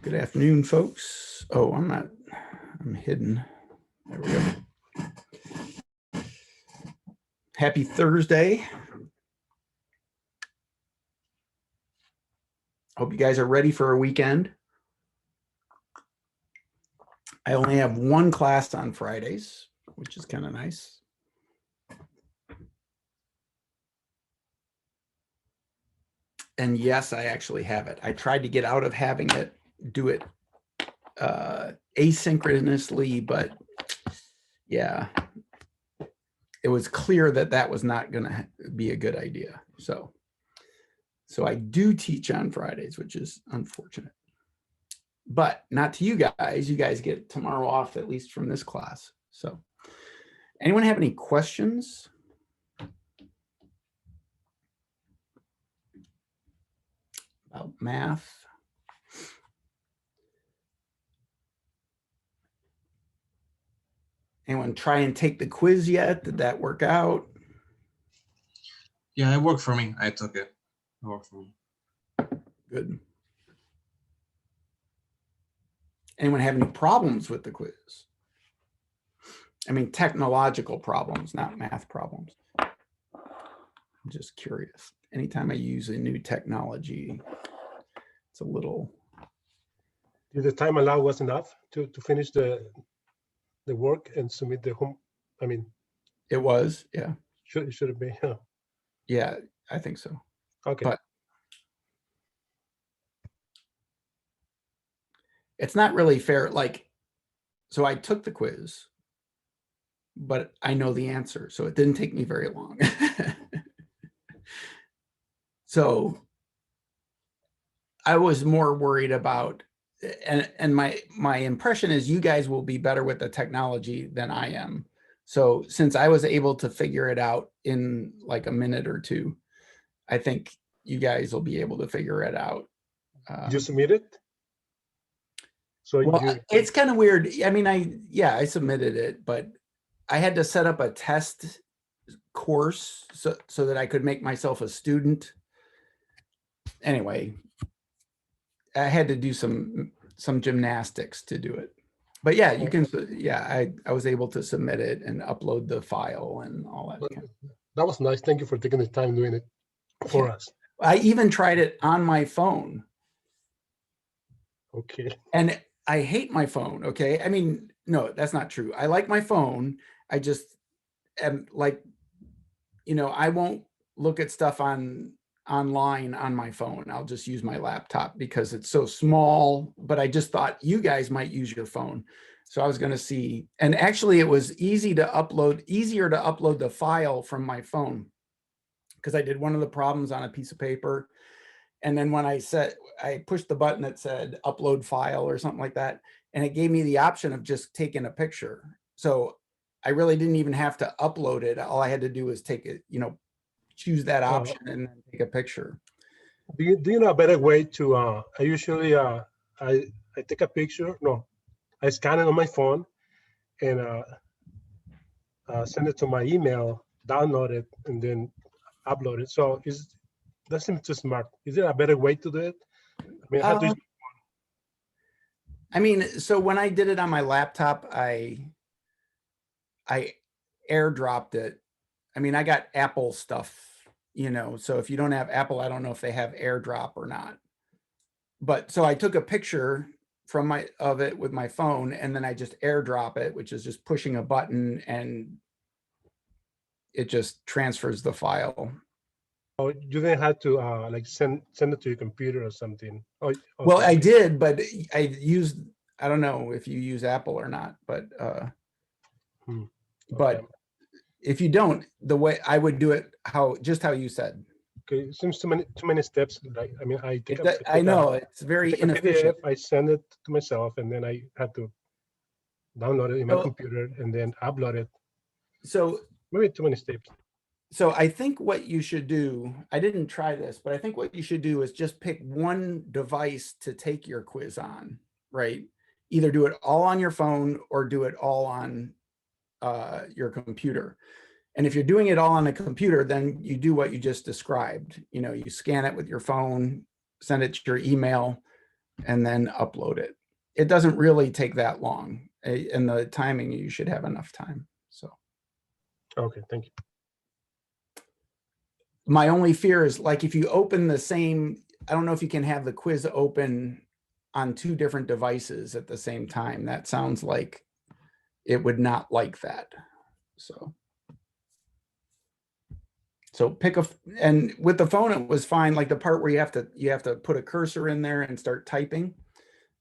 Good afternoon, folks. Oh, I'm hidden. There we go. Happy Thursday. Hope you guys are ready for a weekend. I only have one class on Fridays, which is kind of nice. And yes, I actually have it. I tried to get out of having it, do it asynchronously, but yeah, it was clear that that was not going to be a good idea. So I do teach on Fridays, which is unfortunate, but not to you guys. You guys get tomorrow off, at least from this class. So anyone have any questions? About math? Anyone try and take the quiz yet? Did that work out? Yeah, it worked for me. I took it. It worked for me. Good. Anyone have any problems with the quiz? I mean, technological problems, not math problems. I'm just curious. Anytime I use a new technology, it's a little. Did the time allowed was enough to finish the work and submit the home? I mean, it was, yeah. Should it be? Yeah, I think so. Okay. But it's not really fair. Like, so I took the quiz, but I know the answer, so it didn't take me very long. So I was more worried about, and my impression is you guys will be better with the technology than I am. So since I was able to figure it out in like a minute or two, I think you guys will be able to figure it out. You submit it? So well, it's kind of weird. I mean, I submitted it, but I had to set up a test course so that I could make myself a student. Anyway, I had to do some gymnastics to do it. But yeah, you can, yeah, I was able to submit it and upload the file and all that. That was nice. Thank you for taking the time doing it for us. I even tried it on my phone. Okay. And I hate my phone, okay? I mean, no, that's not true. I like my phone. I just am like, you know, I won't look at stuff online on my phone. I'll just use my laptop because it's so small, but I just thought you guys might use your phone. So I was going to see, and actually it was easier to upload the file from my phone because I did one of the problems on a piece of paper. And then when I pushed the button that said upload file or something like that, and it gave me the option of just taking a picture. So I really didn't even have to upload it. All I had to do was take it, you know, choose that option and then take a picture. Do you know a better way to, I usually, I take a picture, no, I scan it on my phone and send it to my email, download it, and then upload it. So that seems too smart. Is there a better way to do it? I mean, so when I did it on my laptop, I airdropped it. I mean, I got Apple stuff, you know, so if you don't have Apple, I don't know if they have AirDrop or not. But so I took a picture of it with my phone, and then I just airdrop it, which is just pushing a button and it just transfers the file. Oh, you didn't have to like send it to your computer or something. Oh, okay. Well, I did, but I don't know if you use Apple or not, but Okay. But if you don't, the way I would do it, just how you said. Okay, it seems too many steps. Like, I mean, I know it's very inefficient. I send it to myself, and then I have to download it in my computer and then upload it. So maybe too many steps. So I think what you should do, I didn't try this, but I think what you should do is just pick one device to take your quiz on, right? Either do it all on your phone or do it all on your computer. And if you're doing it all on a computer, then you do what you just described. You know, you scan it with your phone, send it to your email, and then upload it. It doesn't really take that long. And the timing, you should have enough time. So Okay, thank you. my only fear is like if you open the same, I don't know if you can have the quiz open on 2 different devices at the same time. That sounds like it would not like that. So pick and with the phone, it was fine. Like the part where you have to put a cursor in there and start typing.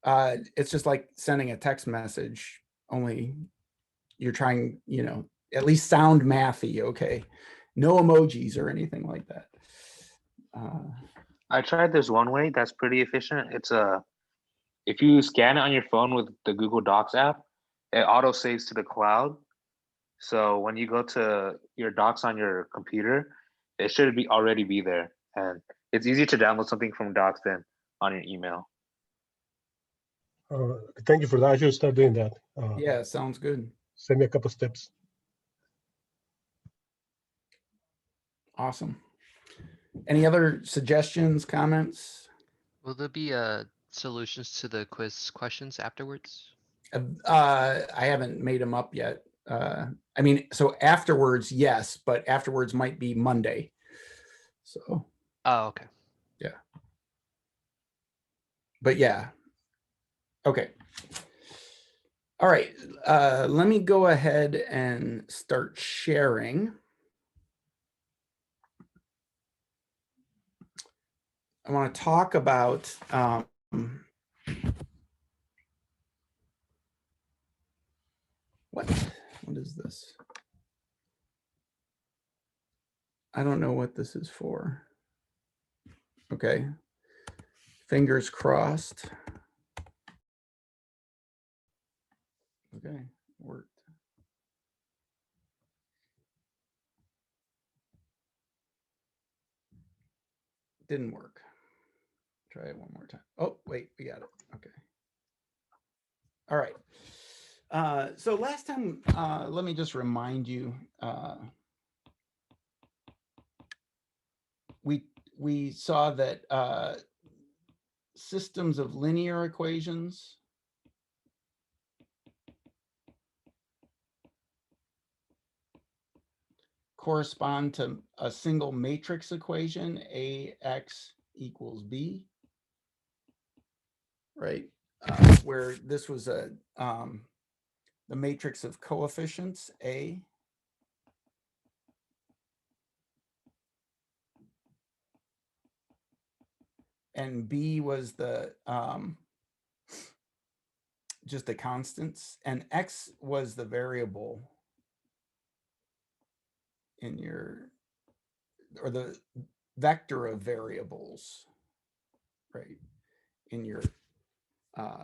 It's just like sending a text message, only you're trying, at least sound mathy. Okay. No emojis or anything like that. I tried this one way that's pretty efficient. It's if you scan it on your phone with the Google Docs app, it auto saves to the cloud. So when you go to your docs on your computer, it should already be there. And it's easier to download something from Docs than on your email. Thank you for that. I should start doing that. Yeah, sounds good. Send me a couple steps. Awesome. Any other suggestions, comments? Will there be solutions to the quiz questions afterwards? I haven't made them up yet. I mean, so afterwards, yes, but afterwards might be Monday. So, Oh, okay. yeah. But yeah. Okay. All right. Let me go ahead and start sharing. I want to talk about what is this? I don't know what this is for. Okay. Fingers crossed. Okay, worked. Didn't work. Try it one more time. Oh, wait, we got it. Okay. All right. So last time, let me just remind you, we saw that systems of linear equations correspond to a single matrix equation, AX equals B, right? Where this was the matrix of coefficients, A. And B was the just the constants, and X was the variable in your, or the vector of variables, right, in your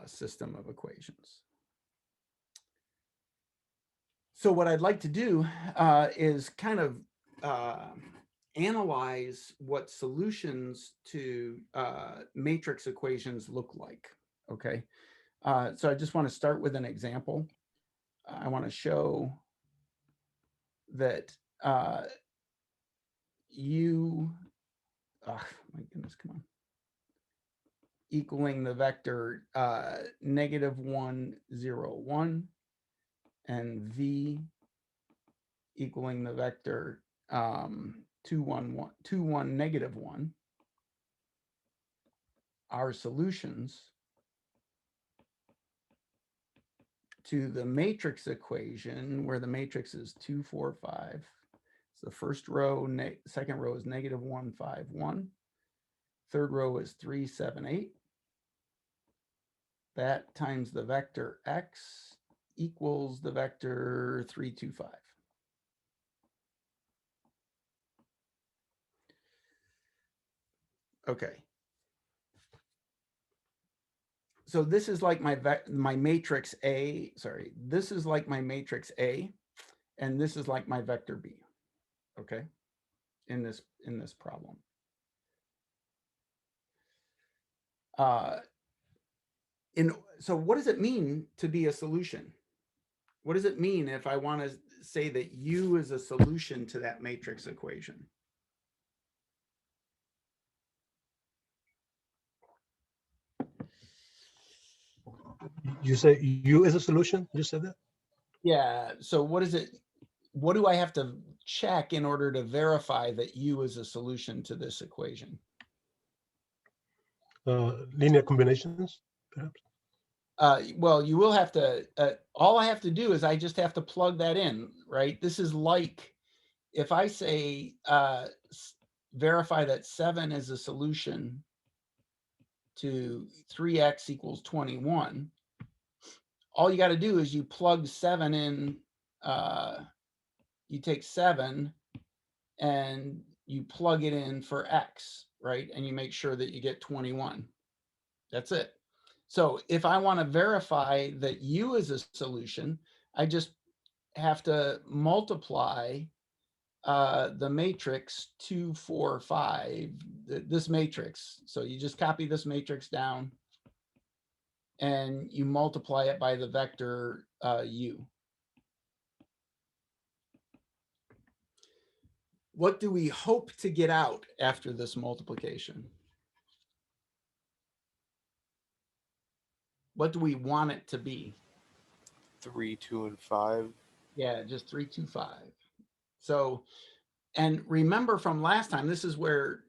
system of equations. So what I'd like to do is kind of analyze what solutions to matrix equations look like, okay? So I just want to start with an example. I want to show that my goodness, come on. Equaling the vector -1, 0, 1, and V equaling the vector 2, 1, 1, 2, 1, -1 are solutions to the matrix equation, where the matrix is 2, 4, 5. So the first row, second row is -1, 5, 1. Third row is 3, 7, 8. That times the vector X equals the vector 3, 2, 5. Okay. So this is like my matrix A, sorry, this is like my matrix A, and this is like my vector B, okay, in this problem. So what does it mean to be a solution? What does it mean if I want to say that U is a solution to that matrix equation? You say U is a solution? You said that? Yeah, so what is it? What do I have to check in order to verify that U is a solution to this equation? Linear combinations, perhaps? Well, you will have to, all I have to do is I just have to plug that in, right? This is like, if I say, verify that 7 is a solution to 3x equals 21, all you got to do is you plug 7 in, you take 7 and you plug it in for x, right? And you make sure that you get 21. That's it. So if I want to verify that U is a solution, I just have to multiply the matrix 2, 4, 5, this matrix. So you just copy this matrix down and you multiply it by the vector U. What do we hope to get out after this multiplication? What do we want it to be? 3, 2, and 5. Yeah, just 3, 2, 5. So, and remember from last time, this is where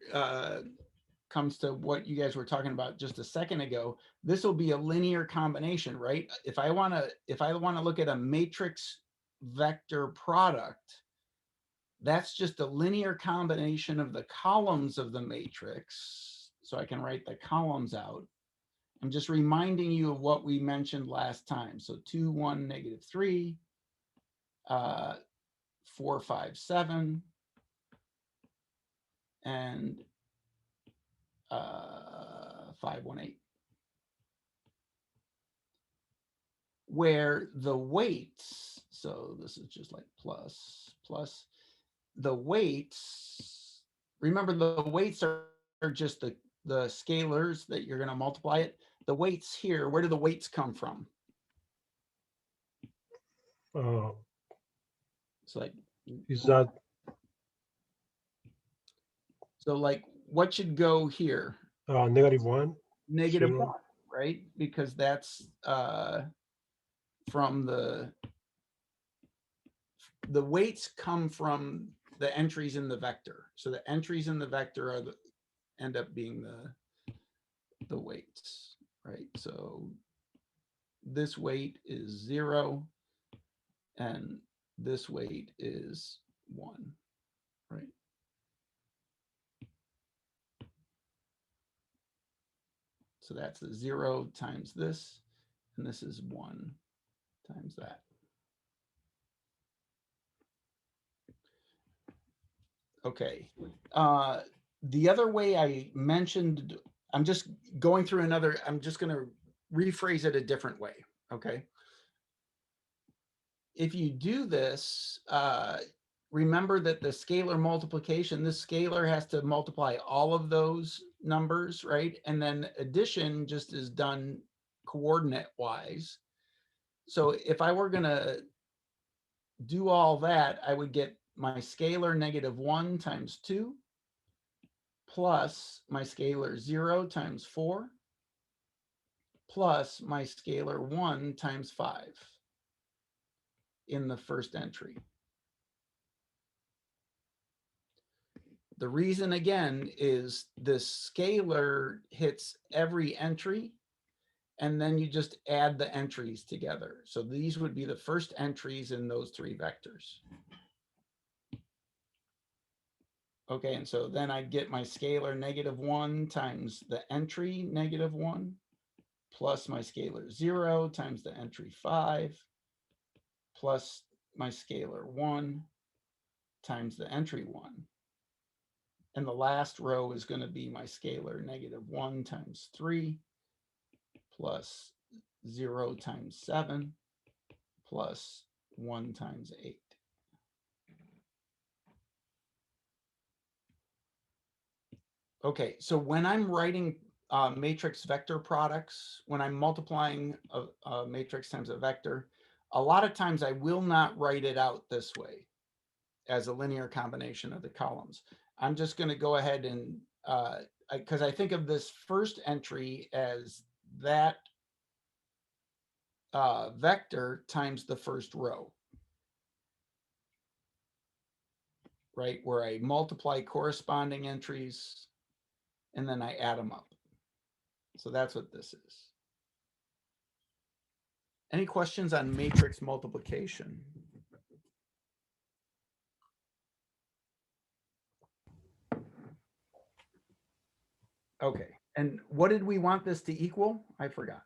comes to what you guys were talking about just a second ago. This will be a linear combination, right? If I want to look at a matrix vector product, that's just a linear combination of the columns of the matrix. So I can write the columns out. I'm just reminding you of what we mentioned last time. So 2, 1, -3, 4, 5, 7, and 5, 1, 8. Where the weights, so this is just like plus, the weights, remember the weights are just the scalars that you're going to multiply it. The weights here, where do the weights come from? It's like, Is that so like what should go here? -1? Negative 0. 1, right? Because that's from the weights come from the entries in the vector. So the entries in the vector are end up being the weights, right? So this weight is 0 and this weight is 1, right? So that's the 0 times this, and this is 1 times that. Okay. The other way I mentioned, I'm just going through another, I'm just going to rephrase it a different way. Okay. If you do this, remember that the scalar multiplication, this scalar has to multiply all of those numbers, right? And then addition just is done coordinate wise. So if I were going to do all that, I would get my scalar -1 times 2 plus my scalar 0 times 4 plus my scalar 1 times 5 in the first entry. The reason again is this scalar hits every entry and then you just add the entries together. So these would be the first entries in those 3 vectors. Okay, and so then I'd get my scalar -1 times the entry -1 plus my scalar 0 times the entry 5 plus my scalar 1 times the entry 1. And the last row is going to be my scalar -1 times 3 plus 0 times 7 plus 1 times 8. Okay, so when I'm writing matrix vector products, when I'm multiplying a matrix times a vector, a lot of times I will not write it out this way as a linear combination of the columns. I'm just going to go ahead and, because I think of this first entry as that vector times the first row. Right, where I multiply corresponding entries and then I add them up. So that's what this is. Any questions on matrix multiplication? Okay, and what did we want this to equal? I forgot.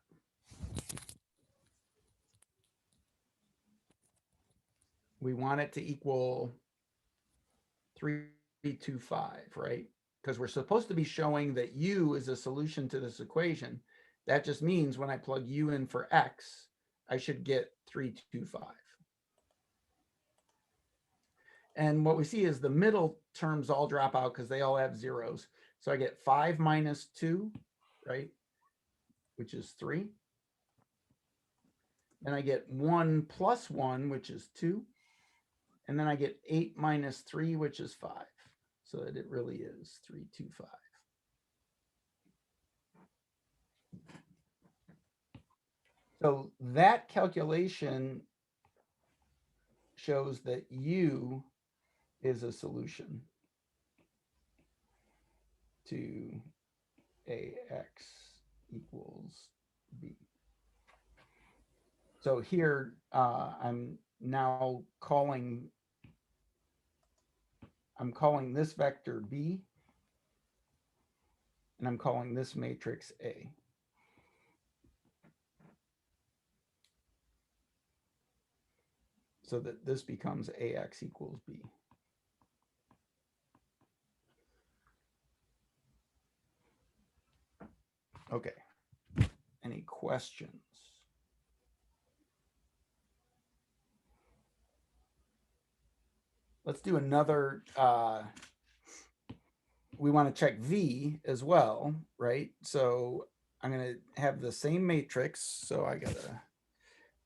We want it to equal 325, right? Because we're supposed to be showing that u is a solution to this equation. That just means when I plug u in for x, I should get 325. And what we see is the middle terms all drop out because they all have zeros. So I get 5 minus 2, right? Which is 3. Then I get 1 plus 1, which is 2. And then I get 8 minus 3, which is 5. So that it really is 325. So that calculation shows that u is a solution to ax equals b. So here I'm now calling this vector b, and I'm calling this matrix A. So that this becomes ax equals b. Okay. Any questions? Let's do another, we want to check V as well, right? So I'm going to have the same matrix. So I got a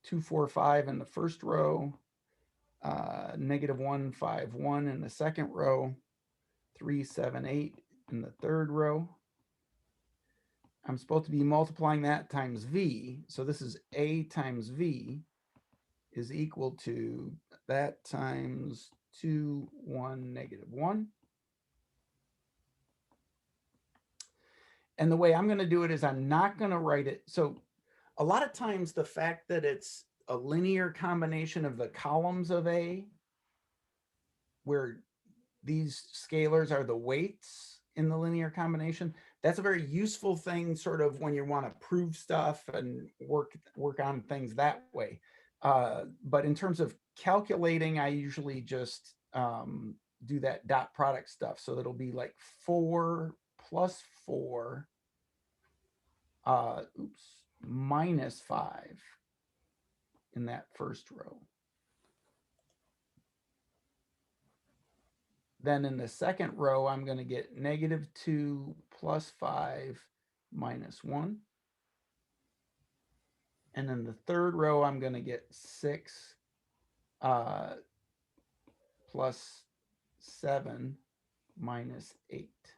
2, 4, 5 in the first row, -1, 5, 1 in the second row, 3, 7, 8 in the third row. I'm supposed to be multiplying that times V. So this is A times V is equal to that times 2, 1, -1. And the way I'm going to do it is I'm not going to write it. So a lot of times the fact that it's a linear combination of the columns of A, where these scalars are the weights in the linear combination, that's a very useful thing sort of when you want to prove stuff and work on things that way. But in terms of calculating, I usually just do that dot product stuff. So it'll be like 4 plus 4, minus 5 in that first row. Then in the second row, I'm going to get -2 plus 5 minus 1. And then the third row, I'm going to get 6 plus 7 minus 8.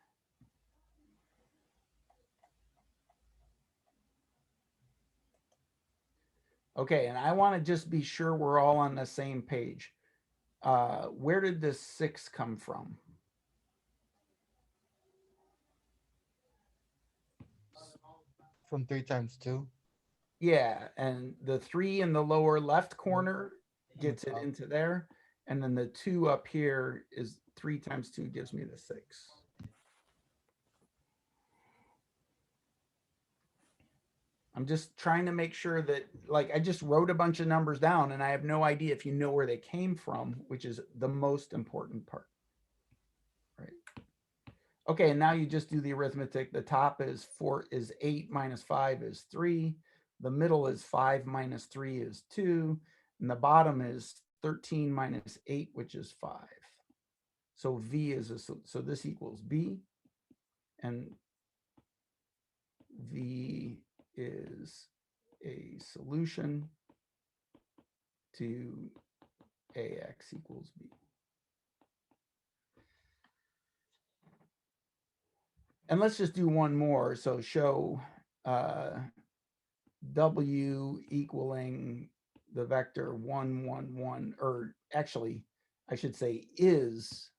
Okay, and I want to just be sure we're all on the same page. Where did this 6 come from? From 3 times 2. Yeah, and the 3 in the lower left corner gets it into there. And then the 2 up here is 3 times 2 gives me the 6. I'm just trying to make sure that, like, I just wrote a bunch of numbers down and I have no idea if you know where they came from, which is the most important part. Right. Okay, and now you just do the arithmetic. The top is 8 minus 5 is 3. The middle is 5 minus 3 is 2. And the bottom is 13 minus 8, which is 5. So V is so this equals B, and V is a solution to AX equals B. And let's just do one more. So show W equaling the vector 1, 1, 1, or actually, I should say is.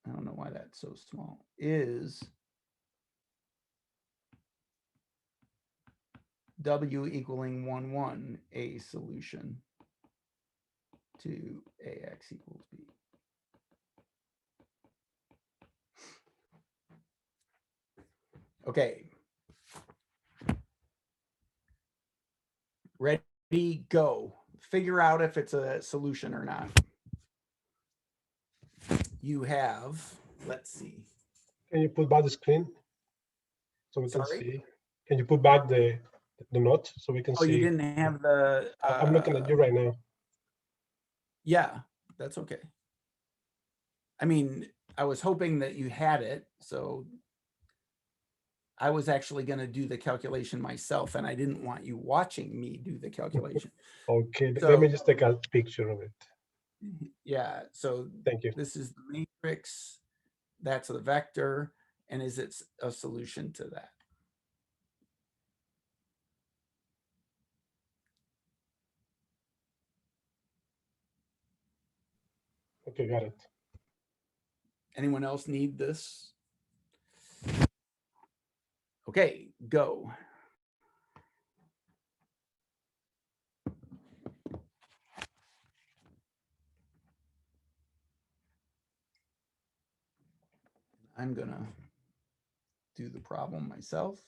I don't know why that's so small. Is W equaling 1, 1 a solution to AX equals B? Okay. Ready, go. Figure out if it's a solution or not. You have, let's see. Can you put back the screen so we can Sorry? see? Can you put back the note so we can Oh, you see? didn't have the. I'm looking at you right now. Yeah, that's okay. I mean, I was hoping that you had it, so I was actually going to do the calculation myself, and I didn't want you watching me do the calculation. Okay, let So- me just take a picture of it. Yeah, so Thank you. this is the matrix, that's the vector, and is it a solution to that? Okay, got it. Anyone else need this? Okay, go. I'm gonna do the problem myself.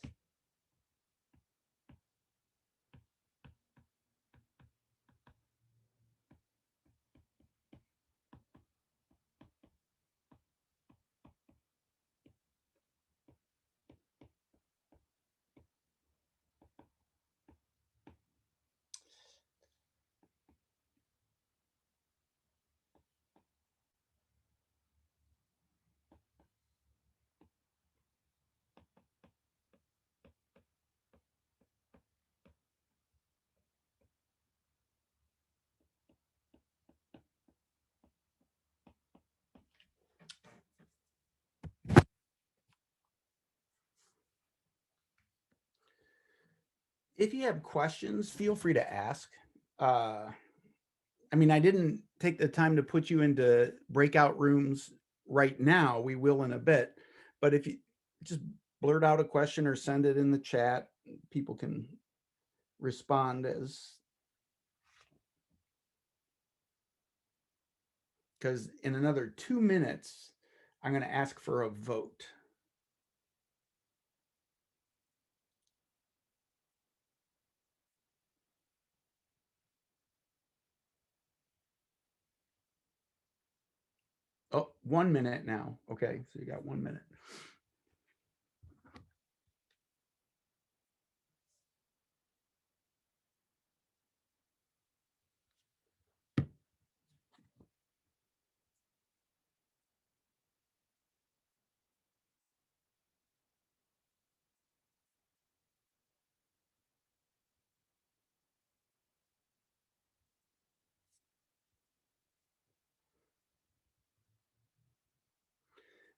If you have questions, feel free to ask. I mean, I didn't take the time to put you into breakout rooms right now. We will in a bit, but if you just blurt out a question or send it in the chat, people can respond as. Because in another 2 minutes, I'm going to ask for a vote. Oh, 1 minute now. Okay, so you got 1 minute.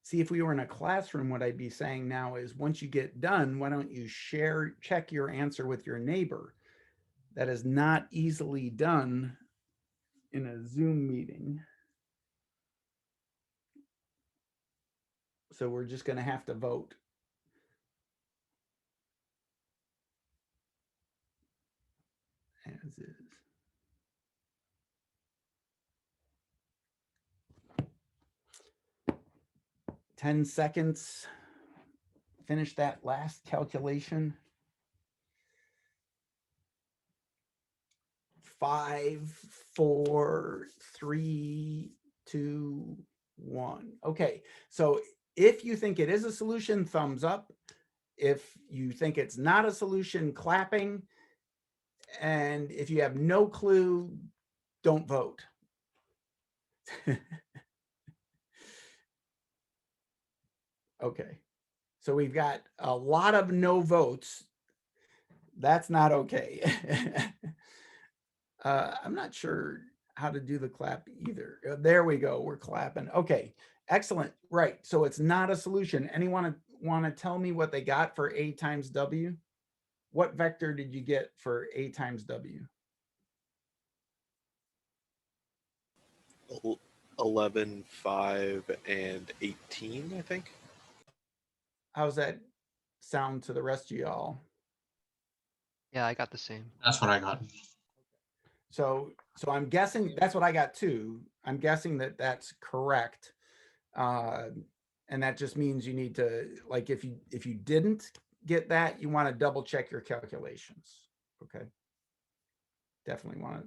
See, if we were in a classroom, what I'd be saying now is once you get done, why don't you check your answer with your neighbor? That is not easily done in a Zoom meeting. So we're just going to have to vote. As is. Ten seconds. Finish that last calculation. 5, 4, 3, 2, 1. Okay, so if you think it is a solution, thumbs up. If you think it's not a solution, clapping. And if you have no clue, don't vote. Okay, so we've got a lot of no votes. That's not okay. I'm not sure how to do the clap either. There we go. We're clapping. Okay, excellent. Right. So it's not a solution. Anyone want to tell me what they got for A times W? What vector did you get for A times W? 11, 5, and 18, I think. How's that sound to the rest of y'all? Yeah, I got the same. That's what I got. So I'm guessing that's what I got too. I'm guessing that that's correct. And that just means you need to, like, if you didn't get that, you want to double check your calculations. Okay. Definitely want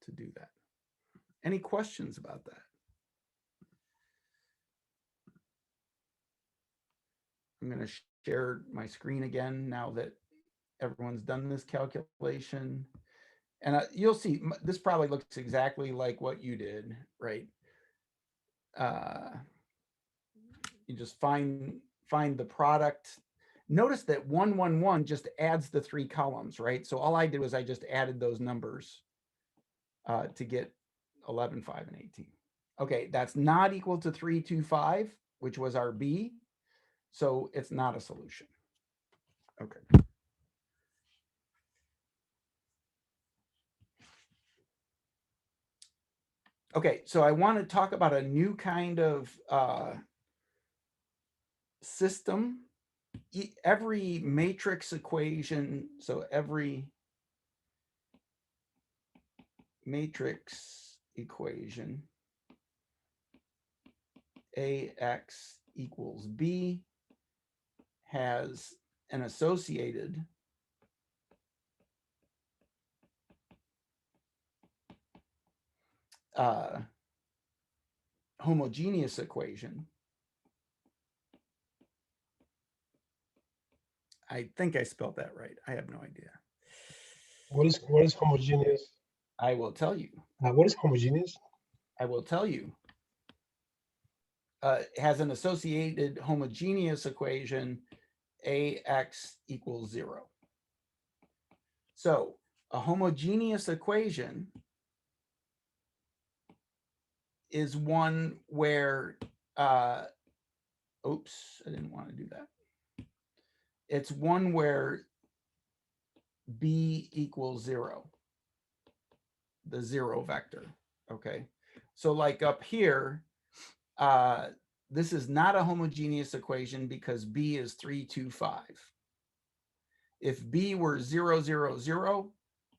to do that. Any questions about that? I'm going to share my screen again now that everyone's done this calculation. And you'll see this probably looks exactly like what you did, right? You just find the product. Notice that 111 just adds the 3 columns, right? So all I did was I just added those numbers to get 11, 5, and 18. Okay, that's not equal to 325, which was our B. So it's not a solution. Okay. Okay, so I want to talk about a new kind of system. Every matrix equation, so every matrix equation, AX equals B, has an associated homogeneous equation. I think I spelled that right. I have no idea. What is homogeneous? I will tell you. What is homogeneous? I will tell you. It has an associated homogeneous equation, AX equals 0. So a homogeneous equation is one where, oops, I didn't want to do that. It's one where B equals 0, the 0 vector, okay? So like up here, this is not a homogeneous equation because B is 325. If B were 0, 0, 0,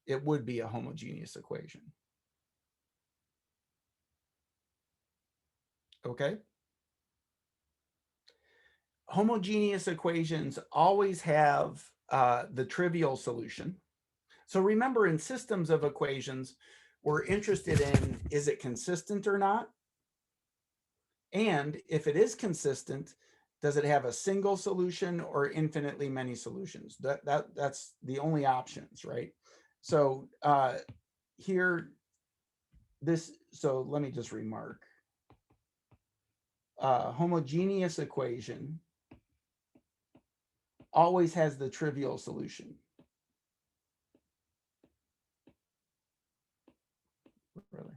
it would be a homogeneous equation. Okay. Homogeneous equations always have the trivial solution. So remember, in systems of equations, we're interested in, is it consistent or not? And if it is consistent, does it have a single solution or infinitely many solutions? That's the only options, right? So here, so let me just remark. Homogeneous equation always has the trivial solution. Really?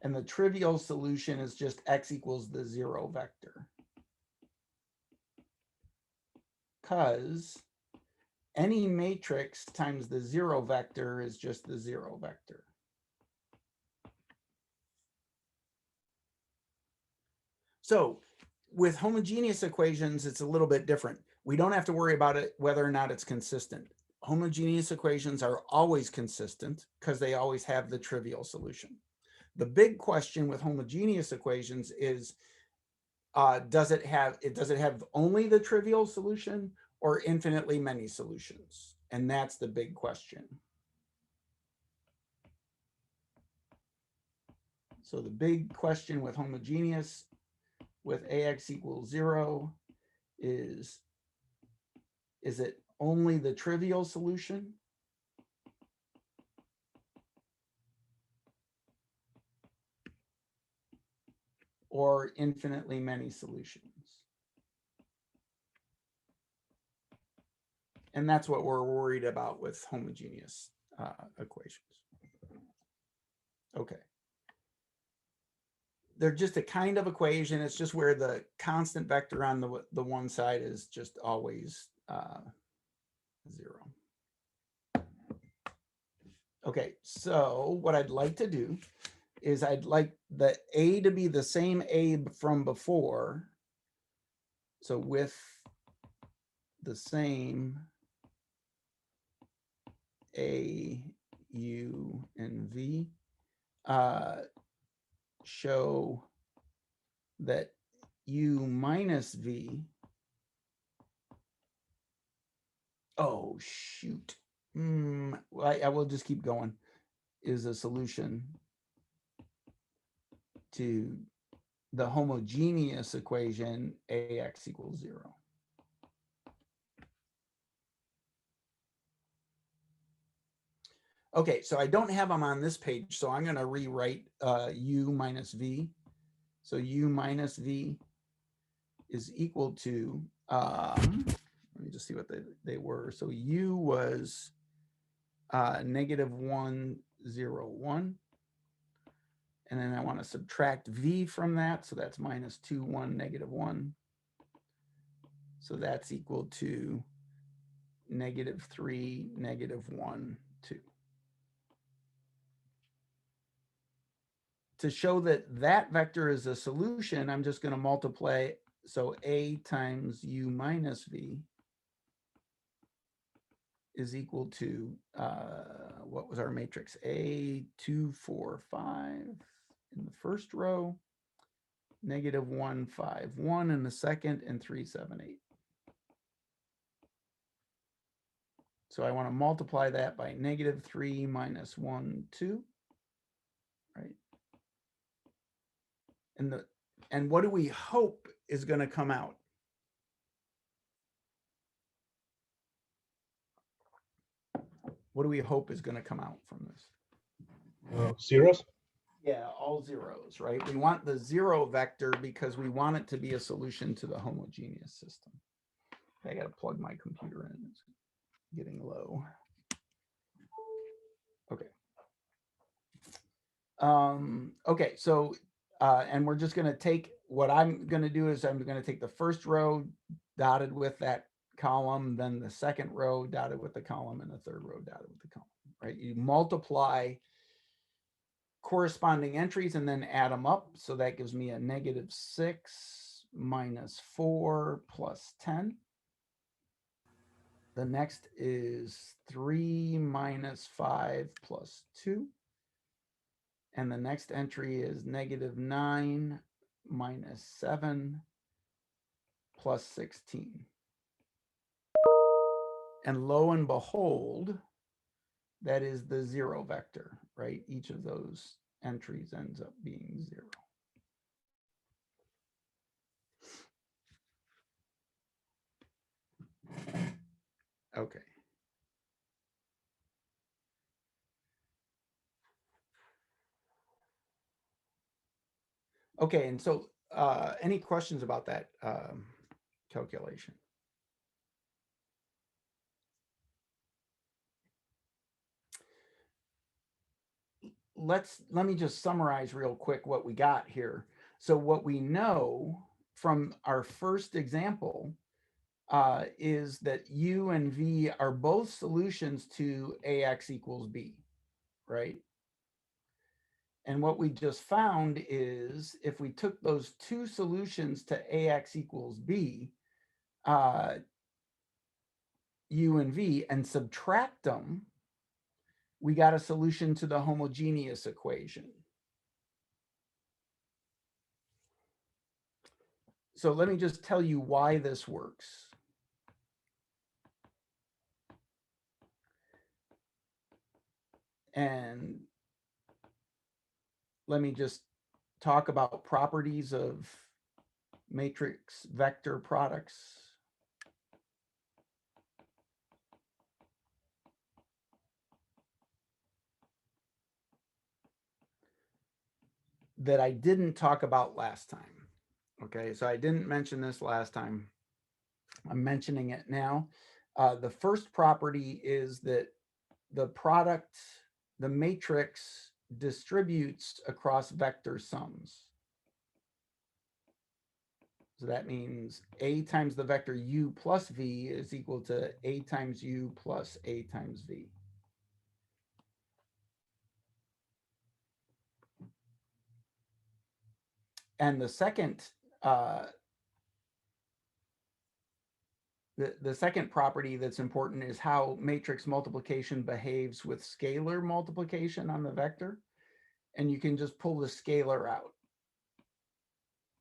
And the trivial solution is just X equals the 0 vector. Because any matrix times the 0 vector is just the 0 vector. So with homogeneous equations, it's a little bit different. We don't have to worry about it whether or not it's consistent. Homogeneous equations are always consistent because they always have the trivial solution. The big question with homogeneous equations is, does it have only the trivial solution or infinitely many solutions? And that's the big question. So the big question with homogeneous, with AX equals 0, is it only the trivial solution? Or infinitely many solutions? And that's what we're worried about with homogeneous equations. Okay. They're just a kind of equation. It's just where the constant vector on the one side is just always 0. Okay, so what I'd like to do is I'd like the A to be the same A from before. So with the same A, U, and V, show that U minus V, oh, shoot. I will just keep going, is a solution to the homogeneous equation AX equals 0. Okay, so I don't have them on this page, so I'm going to rewrite U minus V. So U minus V is equal to, let me just see what they were. So U was -1, 0, 1. And then I want to subtract V from that. So that's -2, 1, -1. So that's equal to -3, -1, 2. To show that that vector is a solution, I'm just going to multiply. So A times U minus V is equal to, what was our matrix? A, 2, 4, 5 in the first row, -1, 5, 1 in the second, and 3, 7, 8. So I want to multiply that by -3 minus 1, 2, right? And what do we hope is going to come out? What do we hope is going to come out from this? Zeros? Yeah, all zeros, right? We want the 0 vector because we want it to be a solution to the homogeneous system. I got to plug my computer in. It's getting low. Okay. Okay, so, and we're just going to take, what I'm going to do is I'm going to take the first row dotted with that column, then the second row dotted with the column, and the third row dotted with the column, right? You multiply corresponding entries and then add them up. So that gives me a -6 minus 4 plus 10. The next is 3 minus 5 plus 2. And the next entry is -9 minus 7 plus 16. And lo and behold, that is the 0 vector, right? Each of those entries ends up being 0. Okay. Okay, and so any questions about that calculation? Let me just summarize real quick what we got here. So what we know from our first example is that U and V are both solutions to AX equals B, right? And what we just found is if we took those two solutions to AX equals B, U and V, and subtract them, we got a solution to the homogeneous equation. So let me just tell you why this works. And let me just talk about properties of matrix vector products. That I didn't talk about last time. Okay, so I didn't mention this last time. I'm mentioning it now. The first property is that the product, the matrix distributes across vector sums. So that means A times the vector U plus V is equal to A times U plus A times V. And the second, the second property that's important is how matrix multiplication behaves with scalar multiplication on the vector. And you can just pull the scalar out.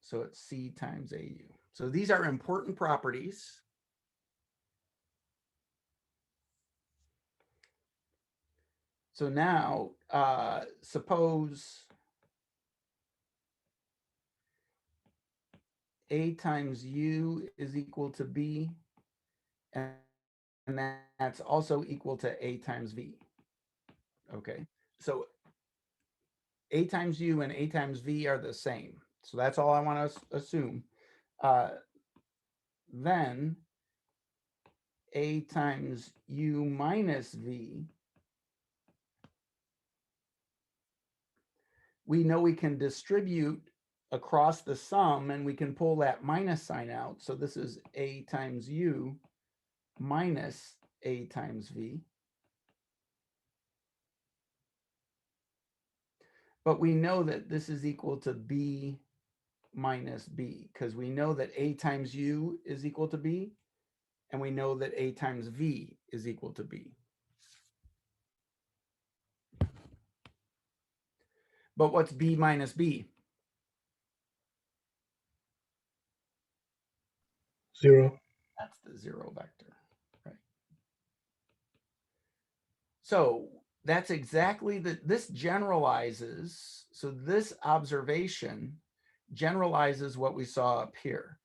So it's C times AU. So these are important properties. So now, suppose A times U is equal to B, and that's also equal to A times V. Okay, so A times U and A times V are the same. So that's all I want to assume. Then A times U minus V, we know we can distribute across the sum and we can pull that minus sign out. So this is A times U minus A times V. But we know that this is equal to B minus B because we know that A times U is equal to B and we know that A times V is equal to B. But what's B minus B? 0. That's the 0 vector, right? So that's exactly this generalizes. So this observation generalizes what we saw up here.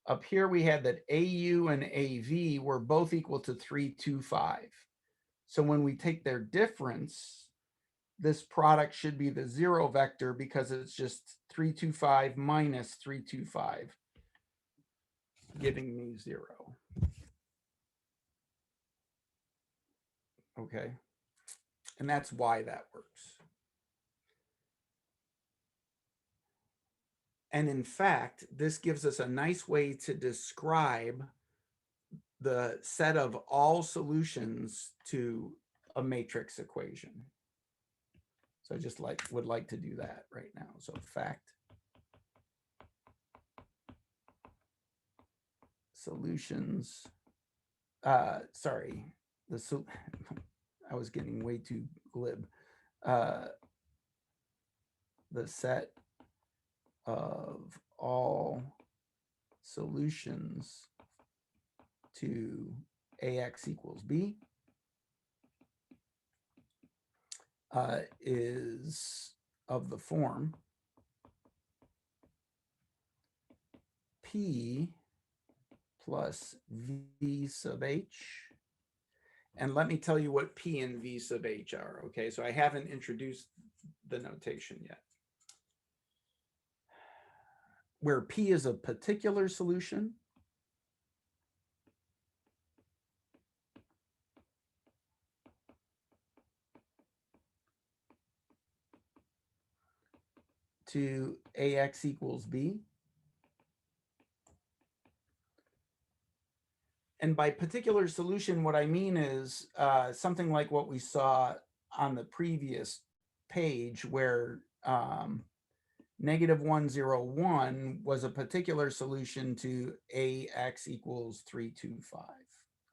Up here we had that AU and AV were both equal to 325. So when we take their difference, this product should be the 0 vector because it's just 325 minus 325, giving me 0. Okay. And that's why that works. And in fact, this gives us a nice way to describe the set of all solutions to a matrix equation. So I just would like to do that right now. So fact solutions, sorry, I was getting way too glib. The set of all solutions to AX equals B is of the form P plus V sub H. And let me tell you what P and V sub H are. Okay, so I haven't introduced the notation yet. Where P is a particular solution, to AX equals B. And by particular solution, what I mean is something like what we saw on the previous page where -101 was a particular solution to AX equals 325.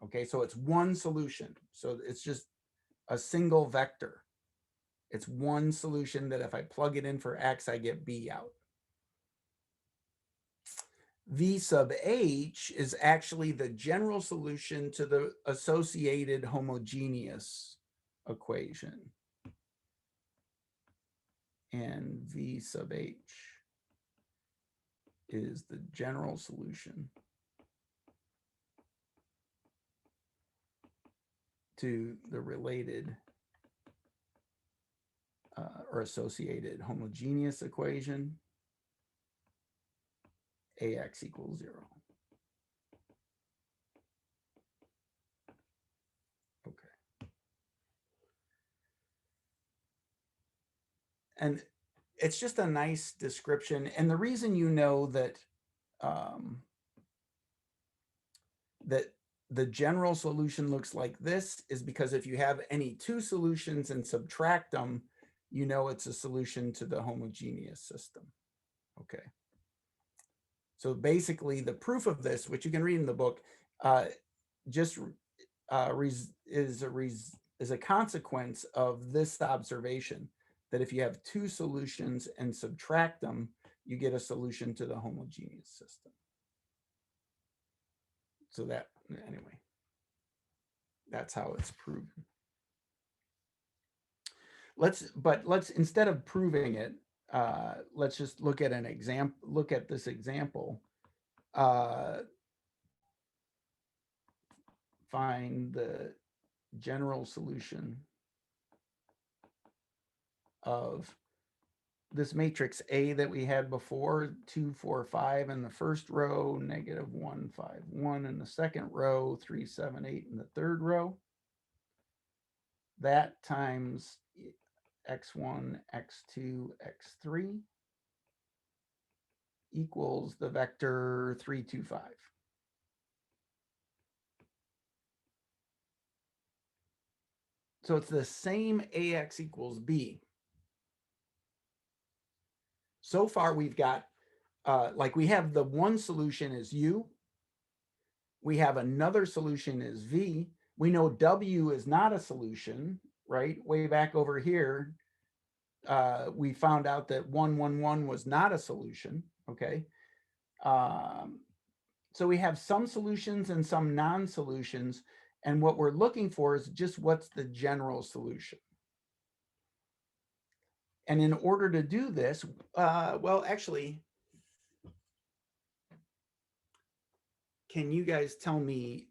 Okay, so it's one solution. So it's just a single vector. It's one solution that if I plug it in for X, I get B out. V sub H is actually the general solution to the associated homogeneous equation. And V sub H is the general solution to the related or associated homogeneous equation, AX equals 0. Okay. And it's just a nice description. And the reason you know that that the general solution looks like this is because if you have any two solutions and subtract them, you know it's a solution to the homogeneous system. Okay. So basically the proof of this, which you can read in the book, just is a consequence of this observation, that if you have two solutions and subtract them, you get a solution to the homogeneous system. So that, anyway, that's how it's proven. Let's instead of proving it, let's just look at an example, look at this example. Find the general solution of this matrix A that we had before, 2, 4, 5 in the first row, negative 1, 5, 1 in the second row, 3, 7, 8 in the third row. That times x1, x2, x3 equals the vector 3, 2, 5. So it's the same AX equals B. So far we've got, like we have the one solution is U. We have another solution is V. We know W is not a solution, right? Way back over here, we found out that 1, 1, 1 was not a solution, okay? So we have some solutions and some non-solutions. And what we're looking for is just what's the general solution. And in order to do this, well, actually, can you guys tell me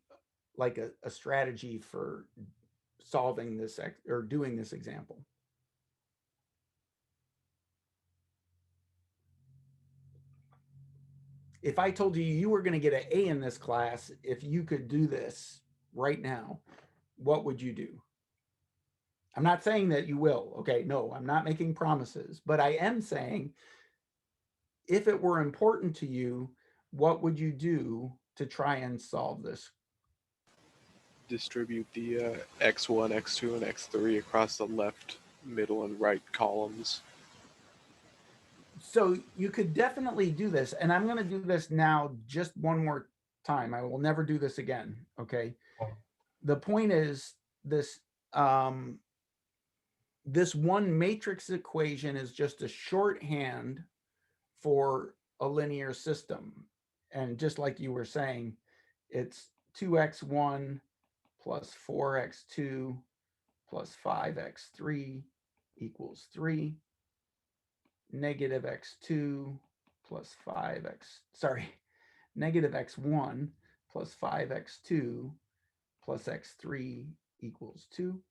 like a strategy for solving this or doing this example? If I told you you were going to get an A in this class, if you could do this right now, what would you do? I'm not saying that you will. Okay, no, I'm not making promises, but I am saying if it were important to you, what would you do to try and solve this? Distribute the x1, x2, and x3 across the left, middle, and right columns. So you could definitely do this. And I'm going to do this now just one more time. I will never do this again. Okay. The point is this, this one matrix equation is just a shorthand for a linear system. And just like you were saying, it's 2x1 plus 4x2 plus 5x3 equals 3. Negative x2 plus 5x, sorry, negative x1 plus 5x2 plus x3 equals 2.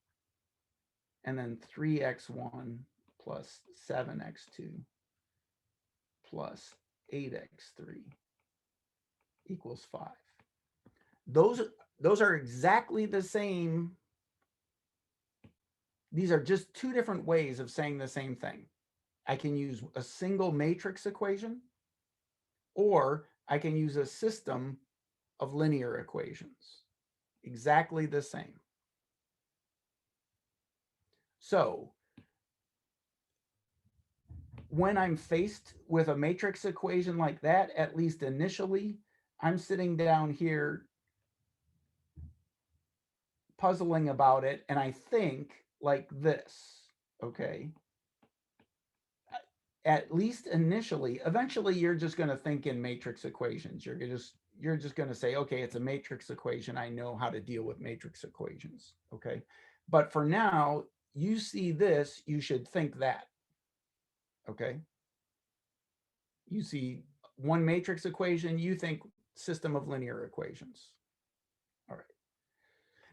And then 3x1 plus 7x2 plus 8x3 equals 5. Those are exactly the same. These are just two different ways of saying the same thing. I can use a single matrix equation, or I can use a system of linear equations. Exactly the same. So when I'm faced with a matrix equation like that, at least initially, I'm sitting down here puzzling about it, and I think like this, okay? At least initially. Eventually you're just going to think in matrix equations. You're just going to say, okay, it's a matrix equation. I know how to deal with matrix equations. Okay. But for now, you see this, you should think that. Okay. You see one matrix equation, you think system of linear equations. All right.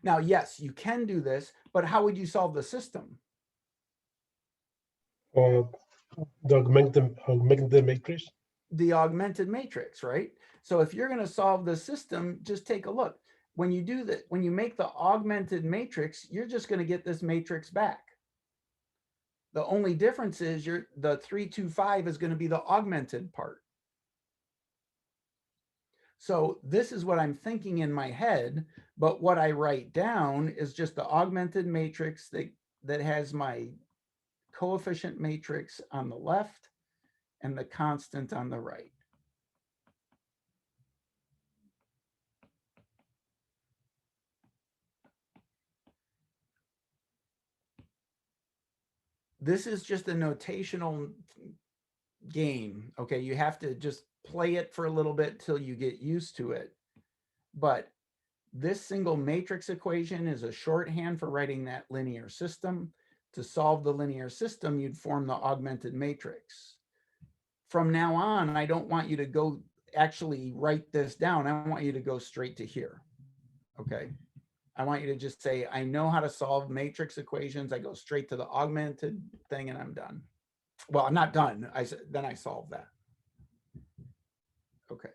Now, yes, you can do this, but how would you solve the system? The augmented matrix. The augmented matrix, right? So if you're going to solve the system, just take a look. When you do that, when you make the augmented matrix, you're just going to get this matrix back. The only difference is the 325 is going to be the augmented part. So this is what I'm thinking in my head, but what I write down is just the augmented matrix that has my coefficient matrix on the left and the constant on the right. This is just a notational game. Okay, you have to just play it for a little bit till you get used to it. But this single matrix equation is a shorthand for writing that linear system. To solve the linear system, you'd form the augmented matrix. From now on, I don't want you to go actually write this down. I want you to go straight to here. Okay. I want you to just say, I know how to solve matrix equations. I go straight to the augmented thing and I'm done. Well, I'm not done. Then I solve that. Okay.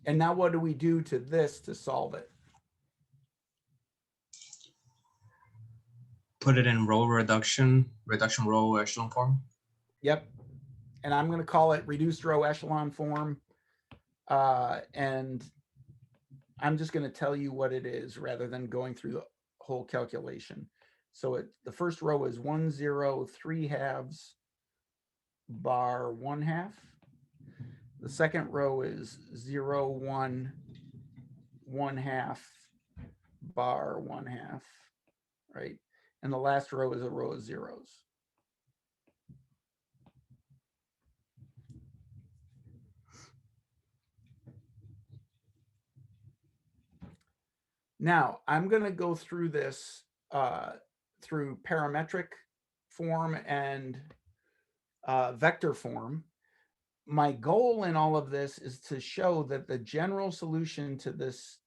And now what do we do to this to solve it? Put it in row reduction row echelon form. Yep. And I'm going to call it reduced row echelon form. And I'm just going to tell you what it is rather than going through the whole calculation. So the first row is 1, 0, 3 halves, bar 1 half. The second row is 0, 1, 1 half, bar 1 half, right? And the last row is a row of zeros. Now, I'm going to go through this through parametric form and vector form. My goal in all of this is to show that the general solution to this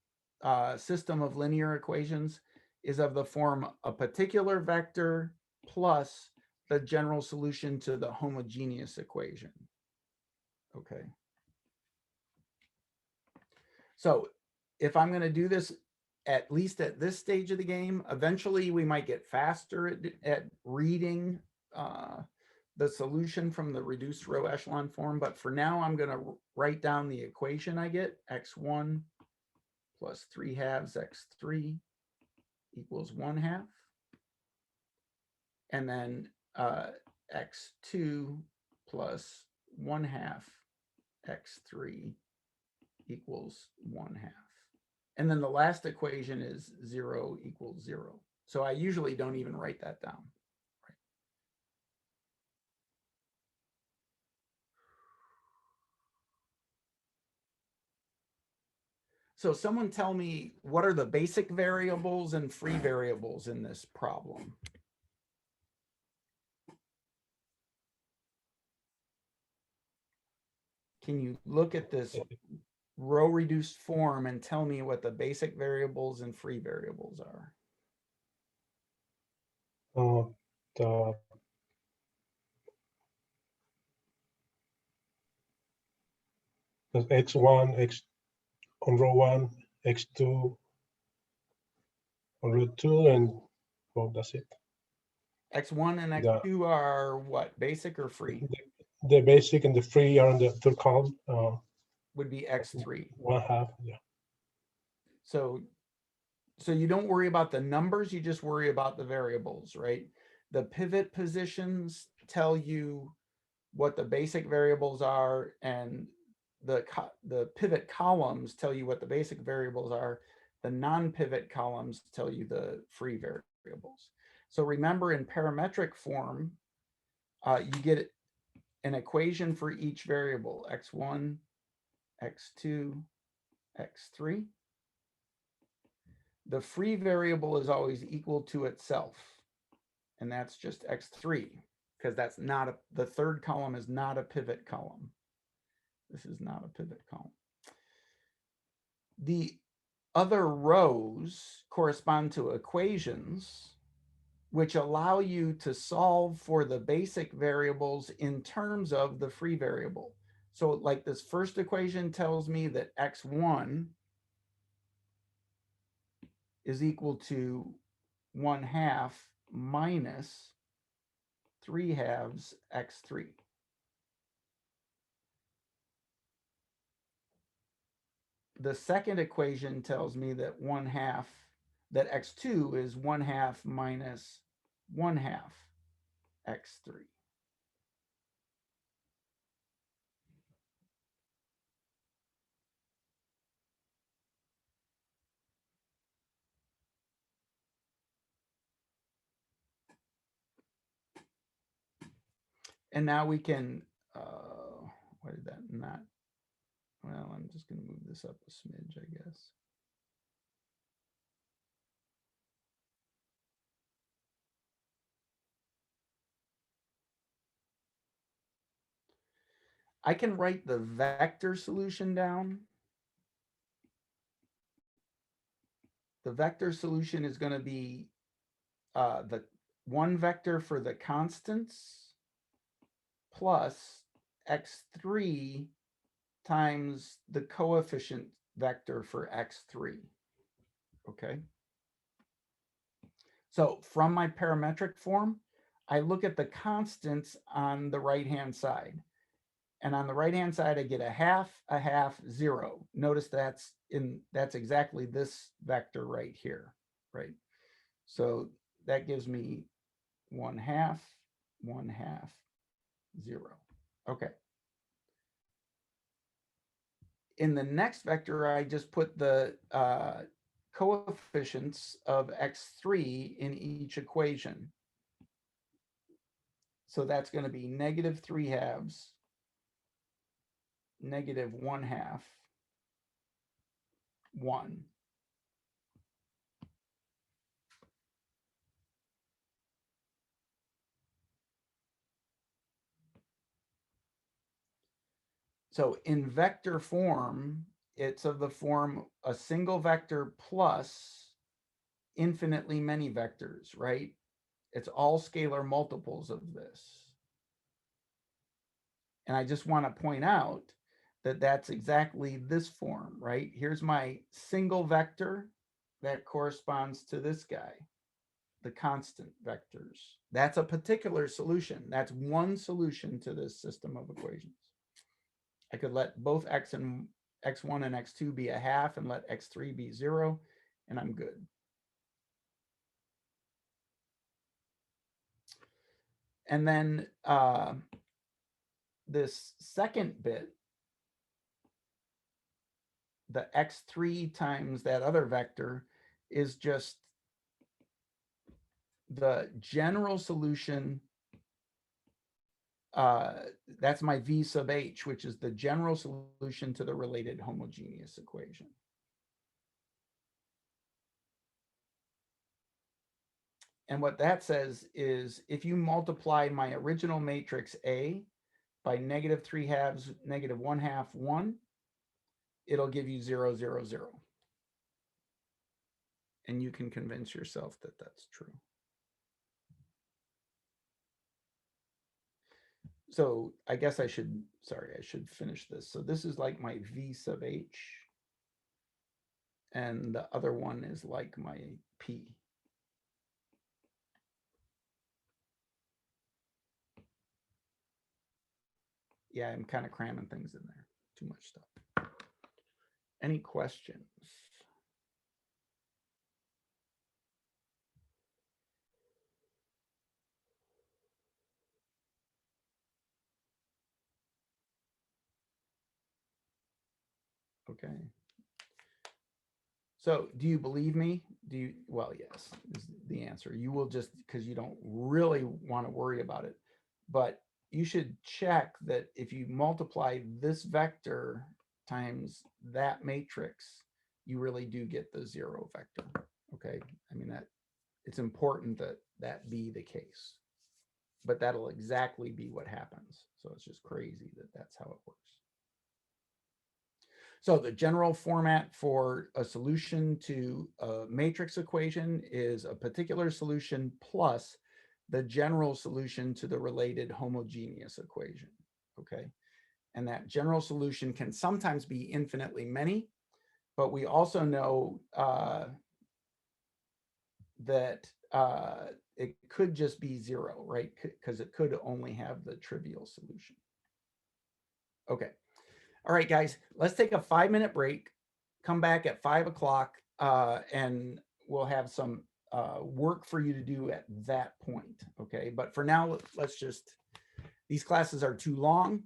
system of linear equations is of the form a particular vector plus the general solution to the homogeneous equation. Okay. So if I'm going to do this, at least at this stage of the game, eventually we might get faster at reading the solution from the reduced row echelon form. But for now, I'm going to write down the equation I get. X1 plus 3 halves x3 equals 1 half. And then x2 plus 1 half x3 equals 1 half. And then the last equation is 0 equals 0. So I usually don't even write that down. Right. So someone tell me, what are the basic variables and free variables in this problem? Can you look at this row reduced form and tell me what the basic variables and free variables are? The x1, x on row 1, x2 on row 2, and well, that's it. X1 and X2 are what, basic or free? The basic and the free are on the third column. Would be X3. 1 half, yeah. So you don't worry about the numbers, you just worry about the variables, right? The pivot positions tell you what the basic variables are, and the pivot columns tell you what the basic variables are. The non-pivot columns tell you the free variables. So remember, in parametric form, you get an equation for each variable, x1, x2, x3. The free variable is always equal to itself, and that's just x3, because that's not the third column is not a pivot column. This is not a pivot column. The other rows correspond to equations which allow you to solve for the basic variables in terms of the free variable. So like this first equation tells me that x1 is equal to 1/2 minus 3/2 x3. The second equation tells me that 1/2, that x2 is 1/2 minus 1/2 x3. And now we can, why did that not? Well, I'm just going to move this up a smidge, I guess. I can write the vector solution down. The vector solution is going to be the one vector for the constants plus x3 times the coefficient vector for x3. Okay. So from my parametric form, I look at the constants on the right-hand side. And on the right-hand side, I get 1/2, 0. Notice that's exactly this vector right here, right? So that gives me 1/2, 1/2, 0. Okay. In the next vector, I just put the coefficients of x3 in each equation. So that's going to be -3/2, -1/2, 1. So in vector form, it's of the form a single vector plus infinitely many vectors, right? It's all scalar multiples of this. And I just want to point out that that's exactly this form, right? Here's my single vector that corresponds to this guy, the constant vectors. That's a particular solution. That's one solution to this system of equations. I could let both x1 and x2 be 1/2 and let x3 be 0, and I'm good. And then this second bit, the x3 times that other vector, is just the general solution. That's my v sub h, which is the general solution to the related homogeneous equation. And what that says is if you multiply my original matrix A by -3/2, -1/2, 1, it'll give you 0, 0, 0. And you can convince yourself that that's true. So I guess I should finish this. So this is like my v sub h. And the other one is like my p. Yeah, I'm kind of cramming things in there. Too much stuff. Any questions? Okay. So do you believe me? Well, yes, is the answer. You will just, because you don't really want to worry about it, but you should check that if you multiply this vector times that matrix, you really do get the 0 vector. Okay. I mean, that it's important that that be the case, but that'll exactly be what happens. So it's just crazy that that's how it works. So the general format for a solution to a matrix equation is a particular solution plus the general solution to the related homogeneous equation, okay? And that general solution can sometimes be infinitely many, but we also know that it could just be 0, right? Because it could only have the trivial solution. Okay. All right, guys, let's take a 5-minute break. Come back at 5 o'clock and we'll have some work for you to do at that point. Okay. But for now, let's just, these classes are too long.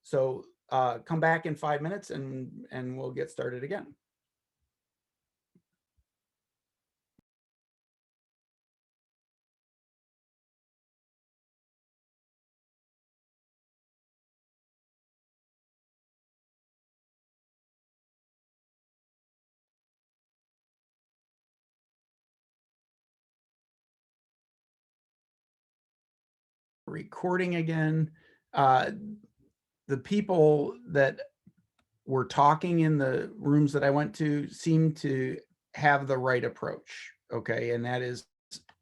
So come back in 5 minutes and we'll get started again. Recording again. The people that were talking in the rooms that I went to seem to have the right approach. Okay. And that is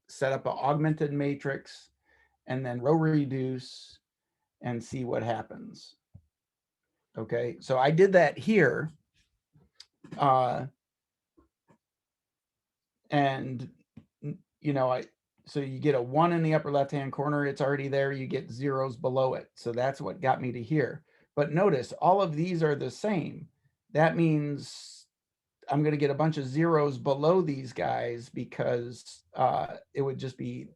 set up an augmented matrix and then row reduce and see what happens. Okay. So I did that here. And you know, so you get a 1 in the upper left-hand corner, it's already there, you get zeros below it. So that's what got me to here. But notice all of these are the same. That means I'm going to get a bunch of zeros below these guys because it would just be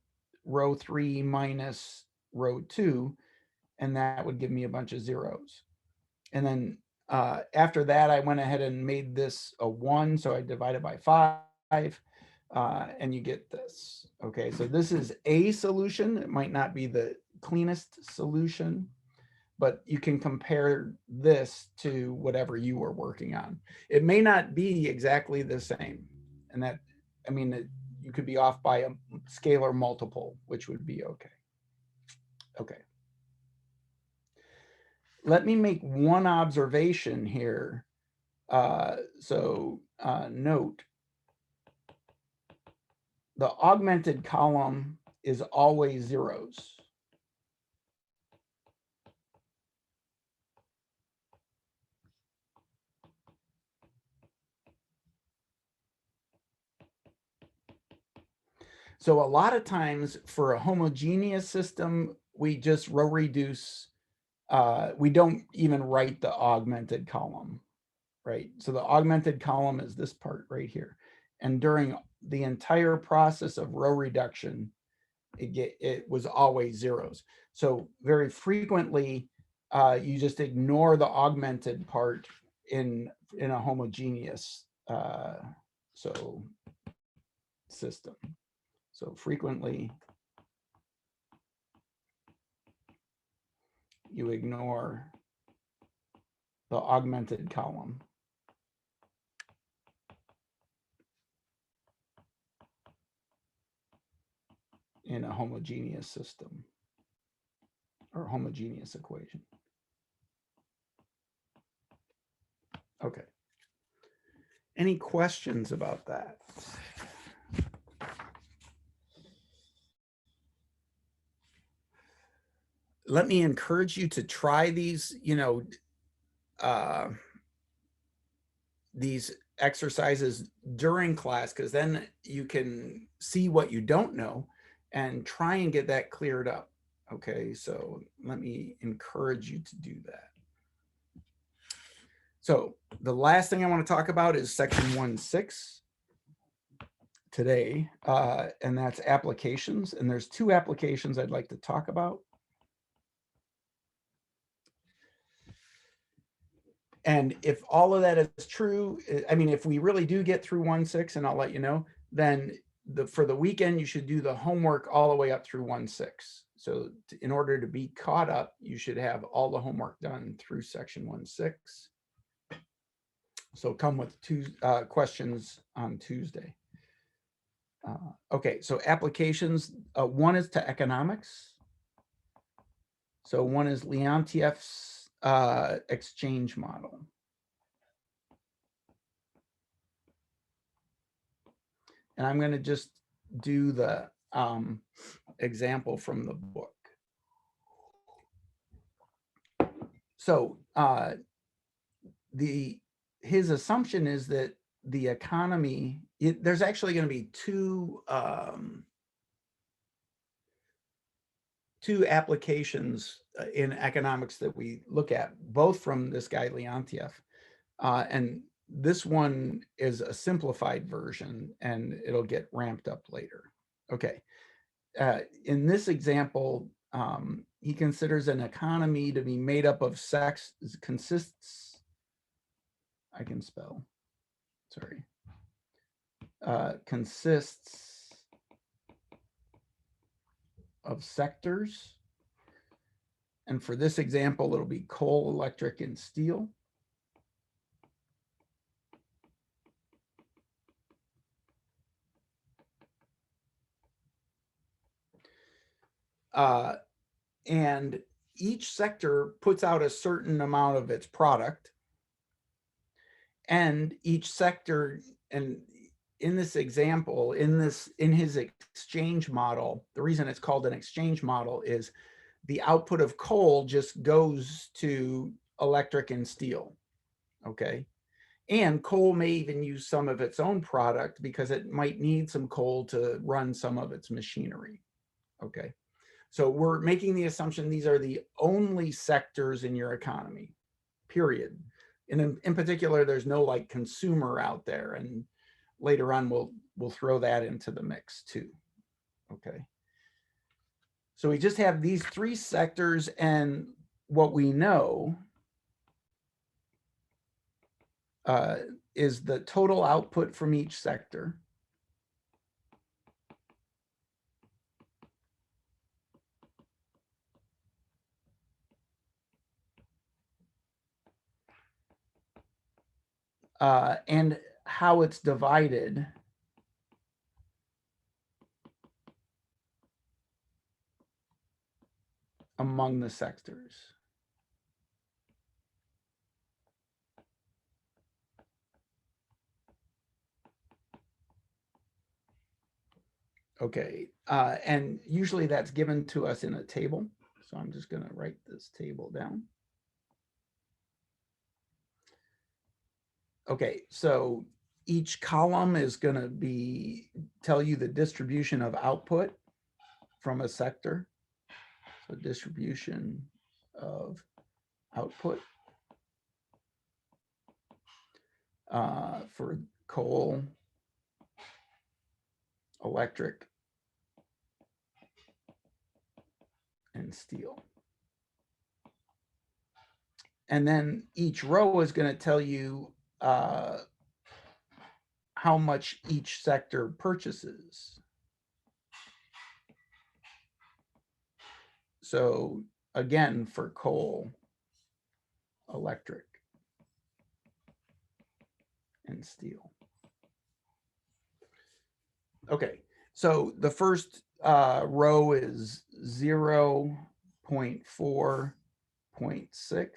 row 3 minus row 2, and that would give me a bunch of zeros. And then after that, I went ahead and made this a 1, so I divided by 5. And you get this. Okay, so this is a solution. It might not be the cleanest solution, but you can compare this to whatever you were working on. It may not be exactly the same. And that, I mean, you could be off by a scalar multiple, which would be okay. Okay. Let me make one observation here. Note, the augmented column is always zeros. So a lot of times for a homogeneous system, we just row reduce. We don't even write the augmented column, right? So the augmented column is this part right here. And during the entire process of row reduction, it was always zeros. So very frequently, you just ignore the augmented part in a homogeneous system. So frequently, you ignore the augmented column. In a homogeneous system or homogeneous equation. Okay. Any questions about that? Let me encourage you to try these, these exercises during class, because then you can see what you don't know and try and get that cleared up. Okay, so let me encourage you to do that. So the last thing I want to talk about is section 1.6 today, and that's applications. And there's 2 applications I'd like to talk about. And if all of that is true, I mean, if we really do get through 1.6, and I'll let you know, then for the weekend, you should do the homework all the way up through 1.6. So in order to be caught up, you should have all the homework done through section 1.6. So come with 2 questions on Tuesday. Okay, so applications, 1 is to economics. So 1 is Leontief's exchange model. And I'm going to just do the example from the book. So his assumption is that the economy, there's actually going to be two applications in economics that we look at, both from this guy Leontiev. And this one is a simplified version and it'll get ramped up later. Okay. In this example, he considers an economy to be made up of consists, I can spell, sorry, consists of sectors. And for this example, it'll be coal, electric, and steel. And each sector puts out a certain amount of its product. And each sector, and in this example, in his exchange model, the reason it's called an exchange model is the output of coal just goes to electric and steel, okay? And coal may even use some of its own product because it might need some coal to run some of its machinery, okay? So we're making the assumption these are the only sectors in your economy, period. And in particular, there's no like consumer out there, and later on we'll throw that into the mix too, okay? So we just have these three sectors, and what we know is the total output from each sector. And how it's divided among the sectors. Okay, and usually that's given to us in a table. So I'm just going to write this table down. Okay, so each column is going to tell you the distribution of output from a sector. So distribution of output for coal, electric, and steel. And then each row is going to tell you how much each sector purchases. So again, for coal, electric, and steel. Okay, so the first row is 0.4.6.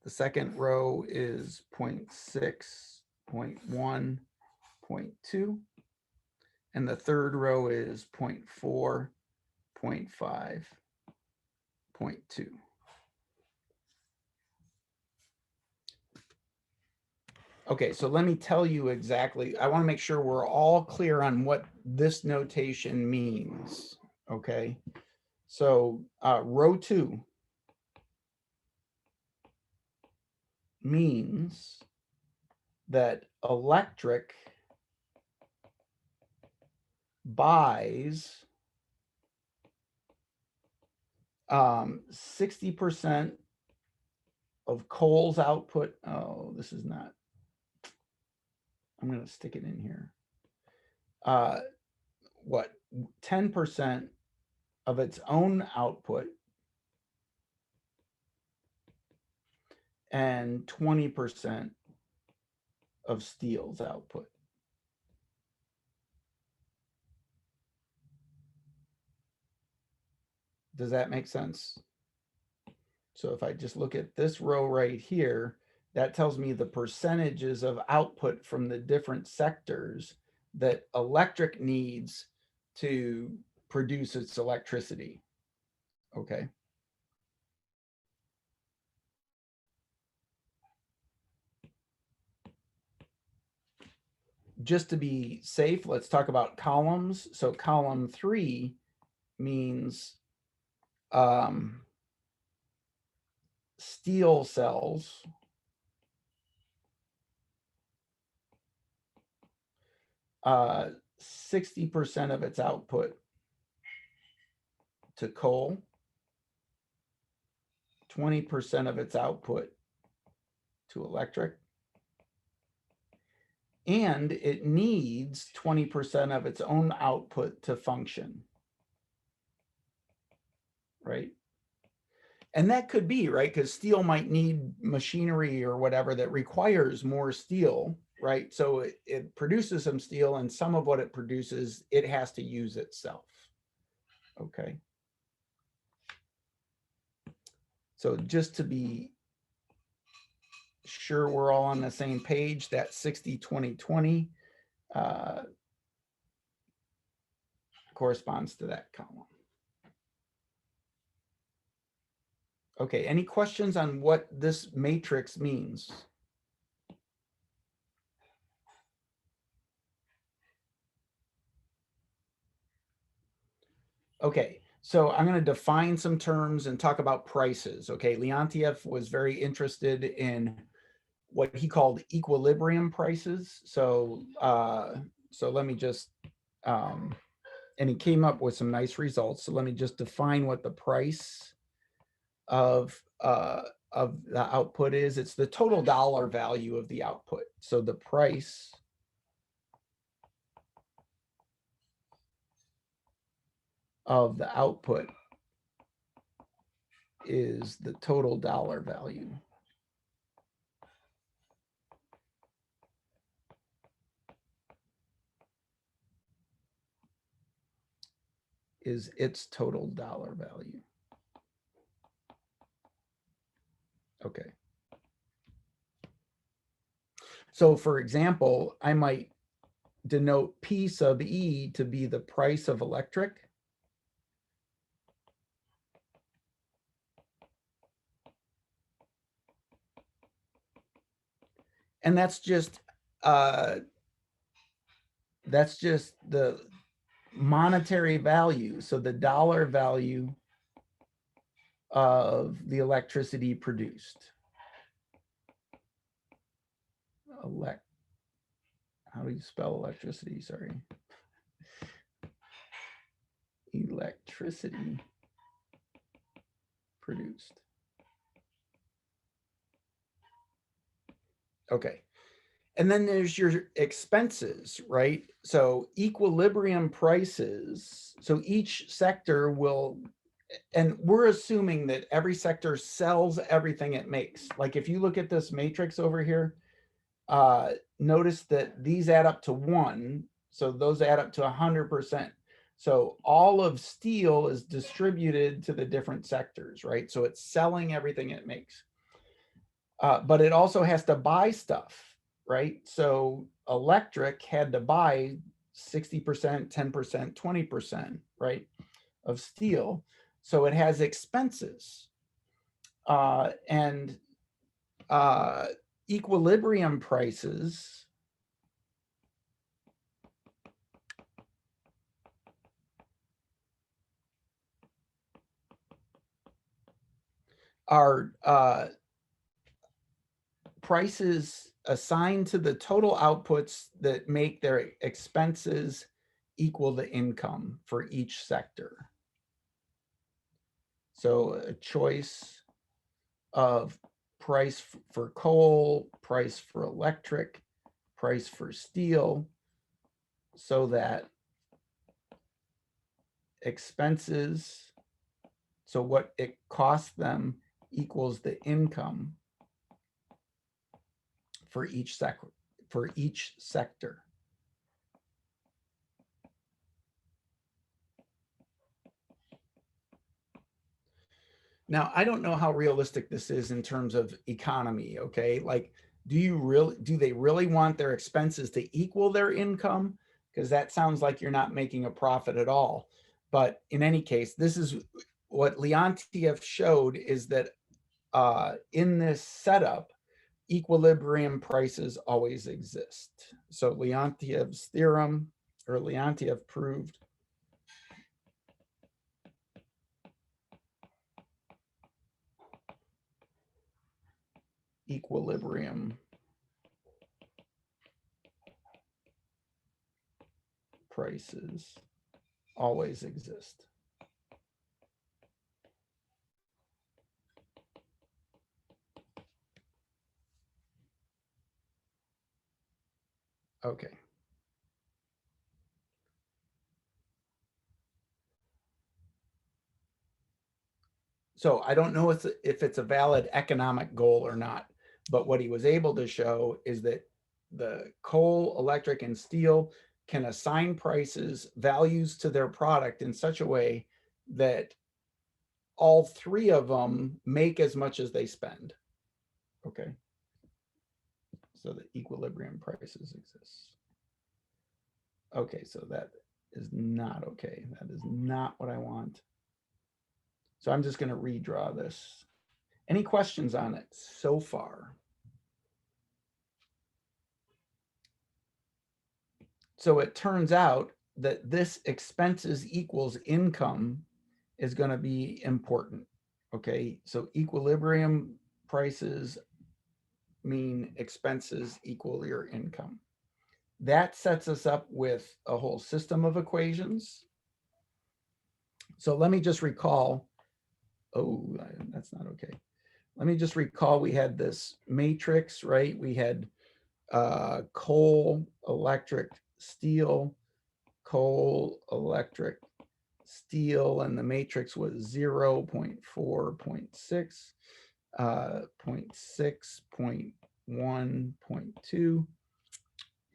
The second row is 0.6.1.2. And the third row is 0.4.5.2. Okay, so let me tell you exactly. I want to make sure we're all clear on what this notation means. Okay, so row 2 means that electric buys 60% of coal's output. Oh, this is not. I'm going to stick it in here. What, 10% of its own output and 20% of steel's output. Does that make sense? So if I just look at this row right here, that tells me the percentages of output from the different sectors that electric needs to produce its electricity. Okay. just to be safe, let's talk about columns. So column 3 means steel sells 60% of its output to coal, 20% of its output to electric, and it needs 20% of its own output to function, right? And that could be, right? Because steel might need machinery or whatever that requires more steel, right? So it produces some steel, and some of what it produces, it has to use itself. Okay. So just to be sure we're all on the same page, that 60-20-20 corresponds to that column. Okay, any questions on what this matrix means? Okay, so I'm going to define some terms and talk about prices. Okay, Leontief was very interested in what he called equilibrium prices. So, so let me just, and he came up with some nice results. So let me just define what the price of the output is. It's the total dollar value of the output. So the price of the output is the total dollar value. Is its total dollar value. Okay. So for example, I might denote P sub E to be the price of electric. And that's just the monetary value. So the dollar value of the electricity produced. How do you spell electricity? Sorry. Electricity produced. Okay. And then there's your expenses, right? So equilibrium prices. So each sector will, and we're assuming that every sector sells everything it makes. Like if you look at this matrix over here, notice that these add up to 1. So those add up to 100%. So all of steel is distributed to the different sectors, right? So it's selling everything it makes. But it also has to buy stuff, right? So electric had to buy 60%, 10%, 20%, right, of steel. So it has expenses. And equilibrium prices are prices assigned to the total outputs that make their expenses equal the income for each sector. So a choice of price for coal, price for electric, price for steel, so that expenses, so what it costs them equals the income for each sector. Now, I don't know how realistic this is in terms of economy, okay? Like, do they really want their expenses to equal their income? Because that sounds like you're not making a profit at all. But in any case, this is what Leontief showed, is that in this setup, equilibrium prices always exist. So Leontiev's theorem, or Leontiev proved equilibrium prices always exist. Okay. So I don't know if it's a valid economic goal or not, but what he was able to show is that the coal, electric, and steel can assign prices, values to their product in such a way that all three of them make as much as they spend. Okay. So the equilibrium prices exist. Okay, so that is not okay. That is not what I want. So I'm just going to redraw this. Any questions on it so far? So it turns out that this expenses equals income is going to be important. Okay, so equilibrium prices mean expenses equal your income. That sets us up with a whole system of equations. So let me just recall, oh, that's not okay. Let me just recall we had this matrix, right? We had coal, electric, steel, coal, electric, steel, and the matrix was 0, 0.4, 0.6, 0.6, 0.1, 0.2,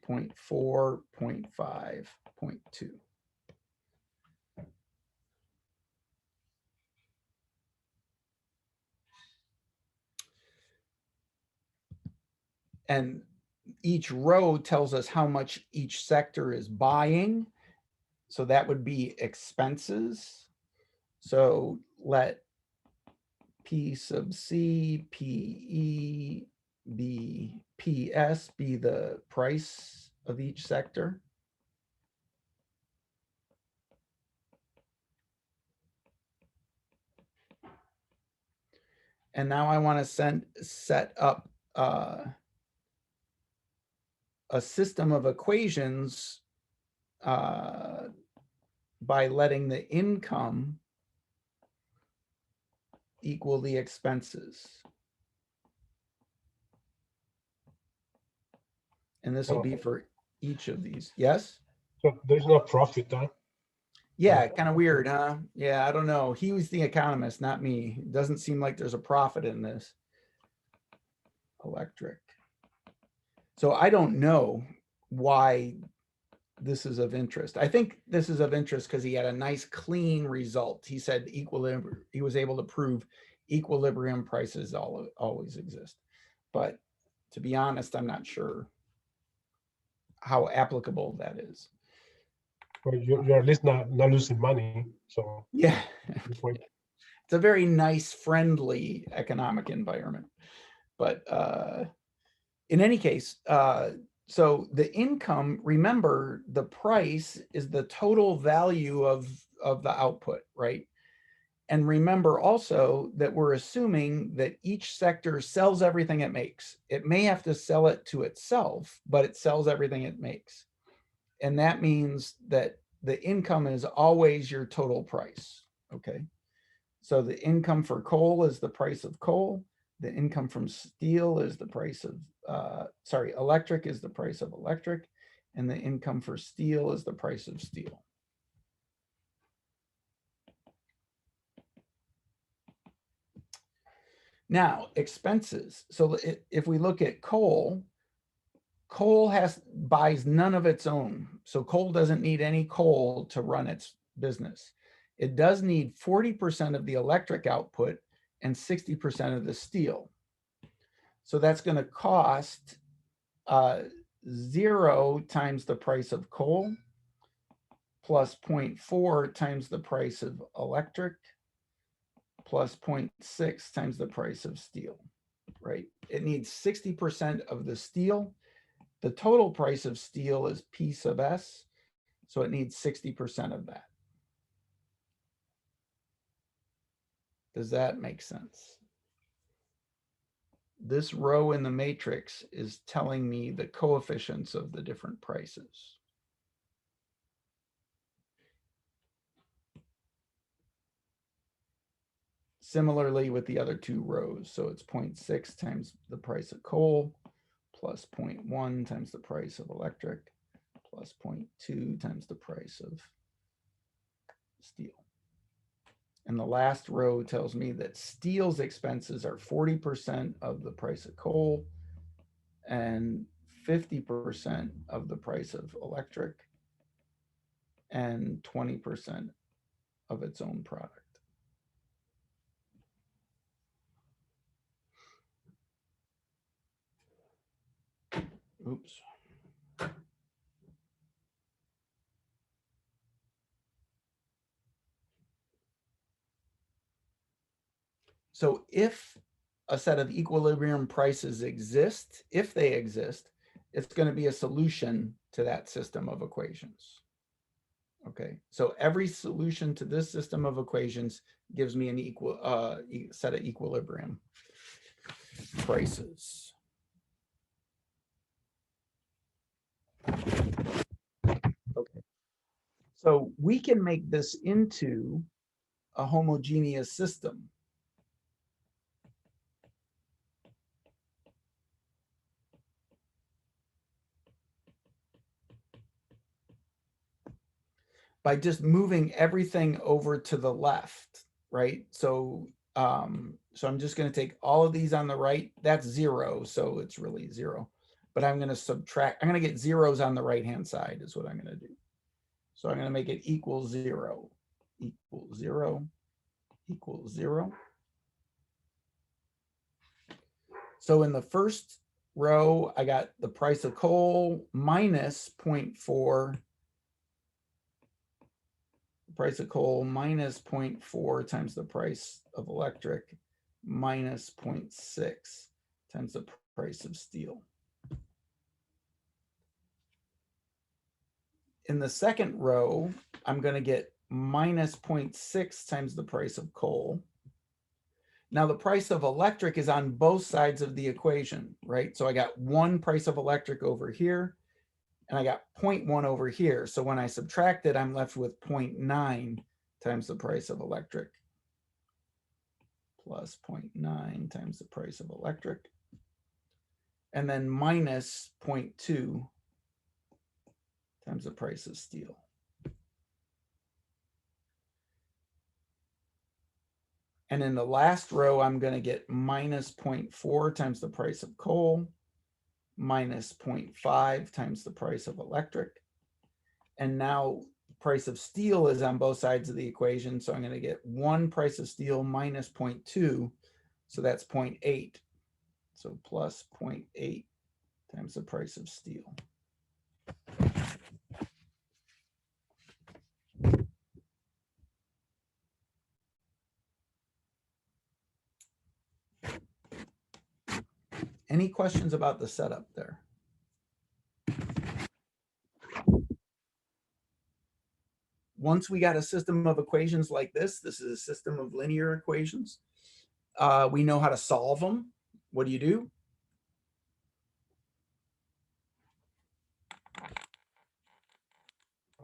0.4, 0.5, 0.2. And each row tells us how much each sector is buying. So that would be expenses. So let P sub C, PE, be PS be the price of each sector. And now I want to set up a system of equations by letting the income equal the expenses. And this will be for each of these. Yes? So there's no profit, huh? Yeah, kind of weird, huh? Yeah, I don't know. He was the economist, not me. It doesn't seem like there's a profit in this. Electric. So I don't know why this is of interest. I think this is of interest because he had a nice clean result. He said equilibrium, he was able to prove equilibrium prices always exist. But to be honest, I'm not sure how applicable that is. Well, you're at least not losing money. So Yeah. good point. It's a very nice, friendly economic environment. But in any case, so the income, remember, the price is the total value of the output, right? And remember also that we're assuming that each sector sells everything it makes. It may have to sell it to itself, but it sells everything it makes. And that means that the income is always your total price, okay? So the income for coal is the price of coal. The income from steel is the price of, electric is the price of electric. And the income for steel is the price of steel. Now, expenses. So if we look at coal, coal buys none of its own. So coal doesn't need any coal to run its business. It does need 40% of the electric output and 60% of the steel. So that's going to cost 0 times the price of coal plus 0.4 times the price of electric plus 0.6 times the price of steel. right? It needs 60% of the steel. The total price of steel is P sub S, so it needs 60% of that. Does that make sense? This row in the matrix is telling me the coefficients of the different prices. Similarly with the other two rows. So it's 0.6 times the price of coal plus 0.1 times the price of electric plus 0.2 times the price of steel. And the last row tells me that steel's expenses are 40% of the price of coal and 50% of the price of electric and 20% of its own product. Oops. So if a set of equilibrium prices exist, if they exist, it's going to be a solution to that system of equations. Okay, so every solution to this system of equations gives me an equal set of equilibrium prices. Okay, so we can make this into a homogeneous system. By just moving everything over to the left, right? So, so I'm just going to take all of these on the right. That's 0, so it's really 0. But I'm going to subtract. I'm going to get zeros on the right-hand side is what I'm going to do. So I'm going to make it equal 0, equal 0, equal 0. So in the first row, I got the price of coal minus 0.4. Price of coal minus 0.4 times the price of electric minus 0.6 times the price of steel. In the second row, I'm going to get minus 0.6 times the price of coal. Now the price of electric is on both sides of the equation, right? So I got one price of electric over here, and I got 0.1 over here. So when I subtract it, I'm left with 0.9 times the price of electric plus 0.9 times the price of electric, and then minus 0.2 times the price of steel. And in the last row, I'm going to get minus 0.4 times the price of coal, minus 0.5 times the price of electric. And now the price of steel is on both sides of the equation. So I'm going to get one price of steel minus 0.2. So that's 0.8. So plus 0.8 times the price of steel. Any questions about the setup there? Once we got a system of equations like this is a system of linear equations. We know how to solve them. What do?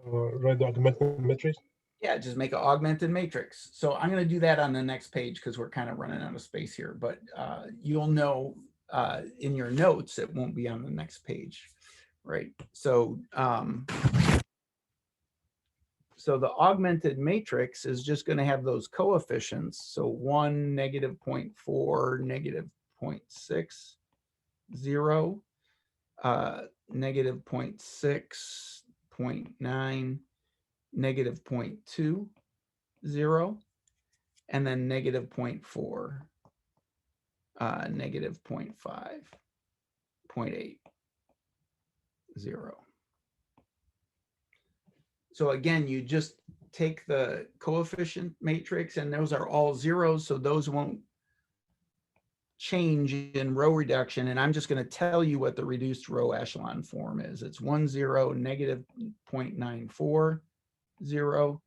Write the augmented matrix. Yeah, just make an augmented matrix. So I'm going to do that on the next page because we're kind of running out of space here. But you'll know in your notes, it won't be on the next page, right? So, so the augmented matrix is just going to have those coefficients. So 1, negative 0.4, negative 0.6, 0, negative 0.6, 0.9, negative 0.2, 0, and then negative 0.4, negative 0.5, 0.8, 0. So again, you just take the coefficient matrix and those are all zeros, so those won't change in row reduction, and I'm just going to tell you what the reduced row echelon form is. It's 10 negative 0.94, 0,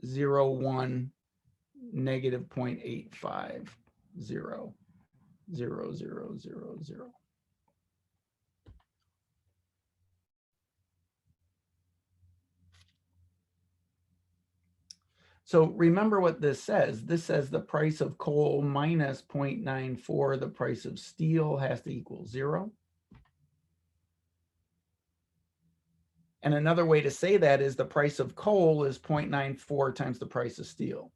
0, 1, negative 0.85, 0, 0, 0, 0, 0. So remember what this says. This says the price of coal minus 0.94, the price of steel has to equal 0. And another way to say that is the price of coal is 0.94 times the price of steel.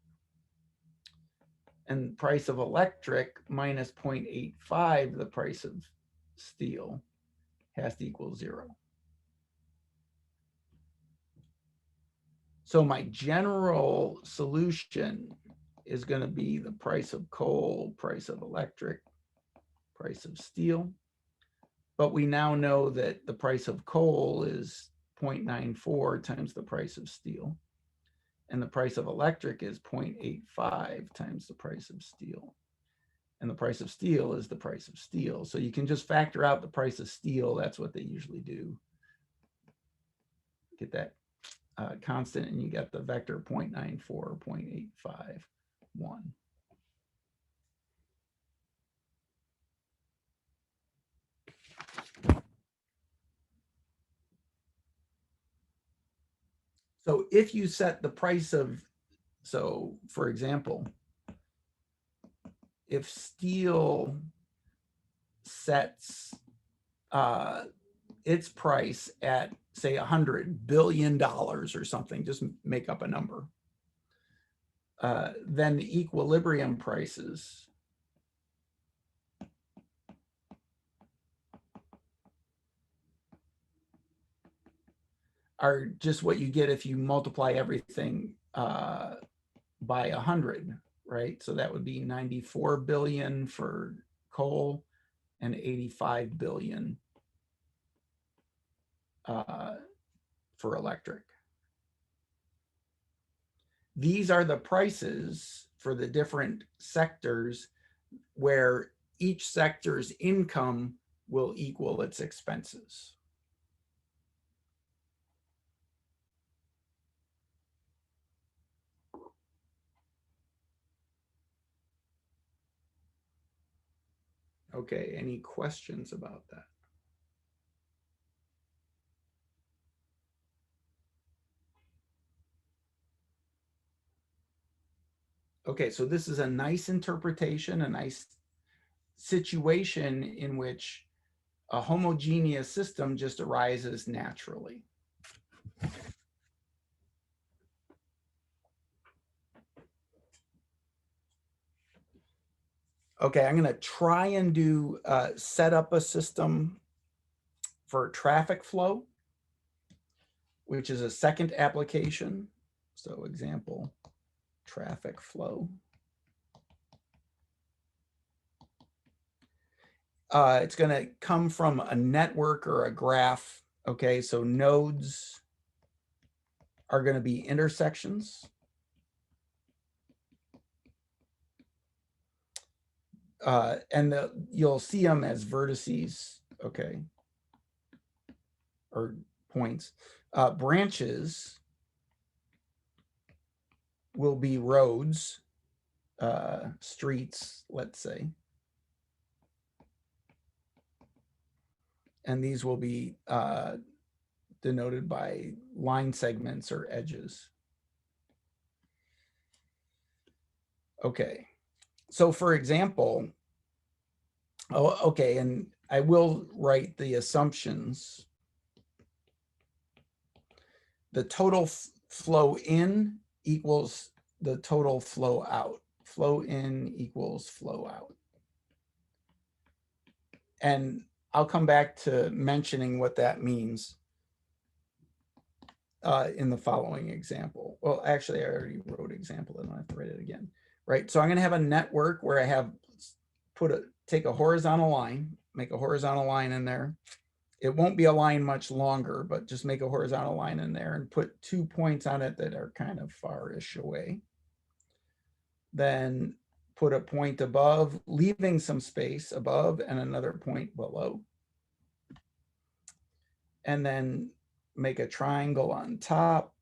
And price of electric minus 0.85, the price of steel, has to equal 0. So my general solution is going to be the price of coal, price of electric, price of steel. But we now know that the price of coal is 0.94 times the price of steel. And the price of electric is 0.85 times the price of steel. And the price of steel is the price of steel. So you can just factor out the price of steel. That's what they usually do. Get that constant, and you get the vector 0.94, 0.85, 1. So if you set the price of, so for example, if steel sets its price at, say, $100 billion or something, just make up a number, then the equilibrium prices are just what you get if you multiply everything by 100, right? So that would be 94 billion for coal and 85 billion for electric. These are the prices for the different sectors where each sector's income will equal its expenses. Okay, any questions about that? Okay, so this is a nice interpretation, a nice situation in which a homogeneous system just arises naturally. Okay, I'm going to try and do set up a system for traffic flow, which is a second application. So example, traffic flow. It's going to come from a network or a graph. Okay, so nodes are going to be intersections. And you'll see them as vertices, okay, or points. Branches will be roads, streets, let's say. And these will be denoted by line segments or edges. Okay, so for example, okay, and I will write the assumptions. The total flow in equals the total flow out. Flow in equals flow out. And I'll come back to mentioning what that means in the following example. Well, actually, I already wrote example. I don't have to write it again, right? So I'm going to have a network where I have take a horizontal line, make a horizontal line in there. It won't be a line much longer, but just make a horizontal line in there and put 2 points on it that are kind of far-ish away. Then put a point above, leaving some space above and another point below. And then make a triangle on top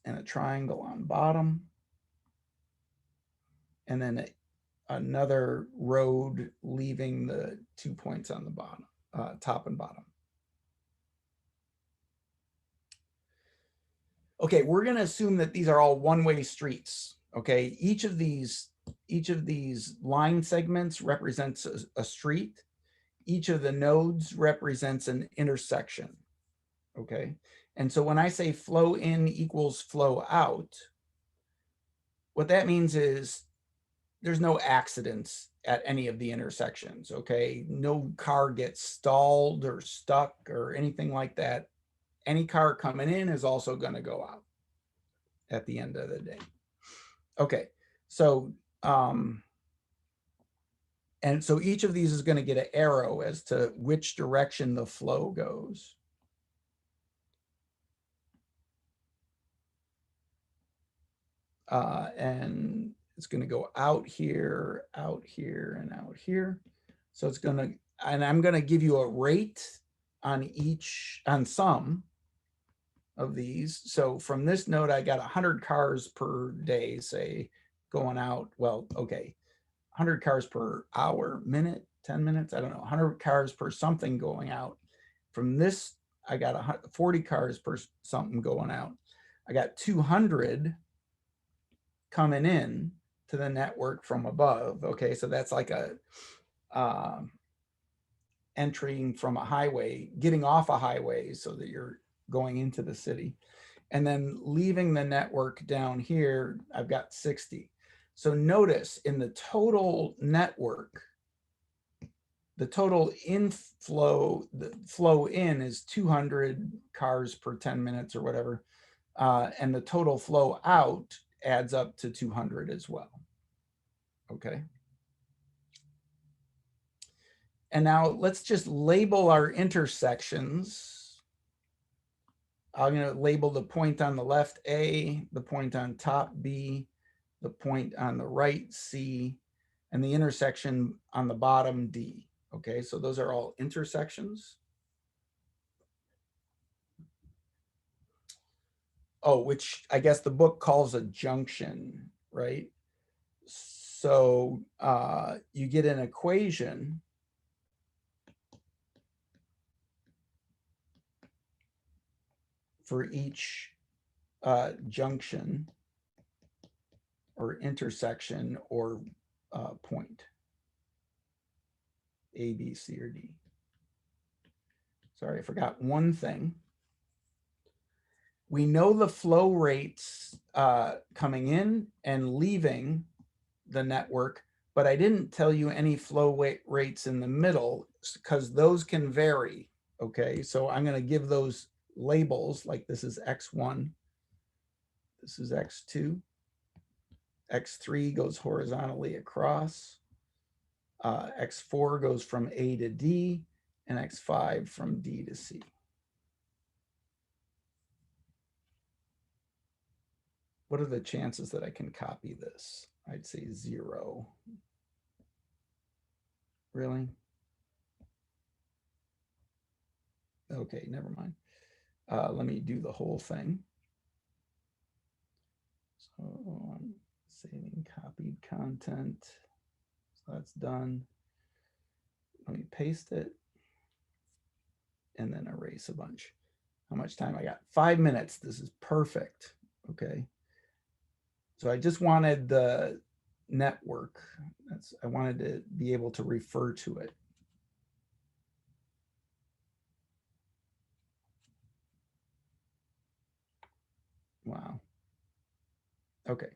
and a triangle on bottom. And then another road leaving the 2 points on the bottom, top and bottom. Okay, we're going to assume that these are all one-way streets. Okay, each of these line segments represents a street. Each of the nodes represents an intersection. Okay, and so when I say flow in equals flow out, what that means is there's no accidents at any of the intersections. Okay, no car gets stalled or stuck or anything like that. Any car coming in is also going to go out at the end of the day. Okay, so and so each of these is going to get an arrow as to which direction the flow goes. And it's going to go out here, and out here. So it's going to, and I'm going to give you a rate on some of these. So from this node, I got 100 cars per day, say, going out. Well, okay, 100 cars per hour, minute, 10 minutes, I don't know, 100 cars per something going out. From this, I got 40 cars per something going out. I got 200 coming in to the network from above. Okay, so that's like a entering from a highway, getting off a highway so that you're going into the city. And then leaving the network down here, I've got 60. So notice in the total network, the total inflow, the flow in is 200 cars per 10 minutes or whatever. And the total flow out adds up to 200 as well. Okay. And now let's just label our intersections. I'm going to label the point on the left A, the point on top B, the point on the right C, and the intersection on the bottom D. Okay, so those are all intersections. Oh, which I guess the book calls a junction, right? So you get an equation for each junction or intersection or point, A, B, C, or D. Sorry, I forgot one thing. We know the flow rates coming in and leaving the network, but I didn't tell you any flow rates in the middle because those can vary. Okay, so I'm going to give those labels like this is X1, this is X2, X3 goes horizontally across, X4 goes from A to D, and X5 from D to C. What are the chances that I can copy this? I'd say 0. Really? Okay, never mind. Let me do the whole thing. So I'm saving copied content. So that's done. Let me paste it and then erase a bunch. How much time I got? 5 minutes. This is perfect. Okay. So I just wanted the network. I wanted to be able to refer to it. Wow. Okay.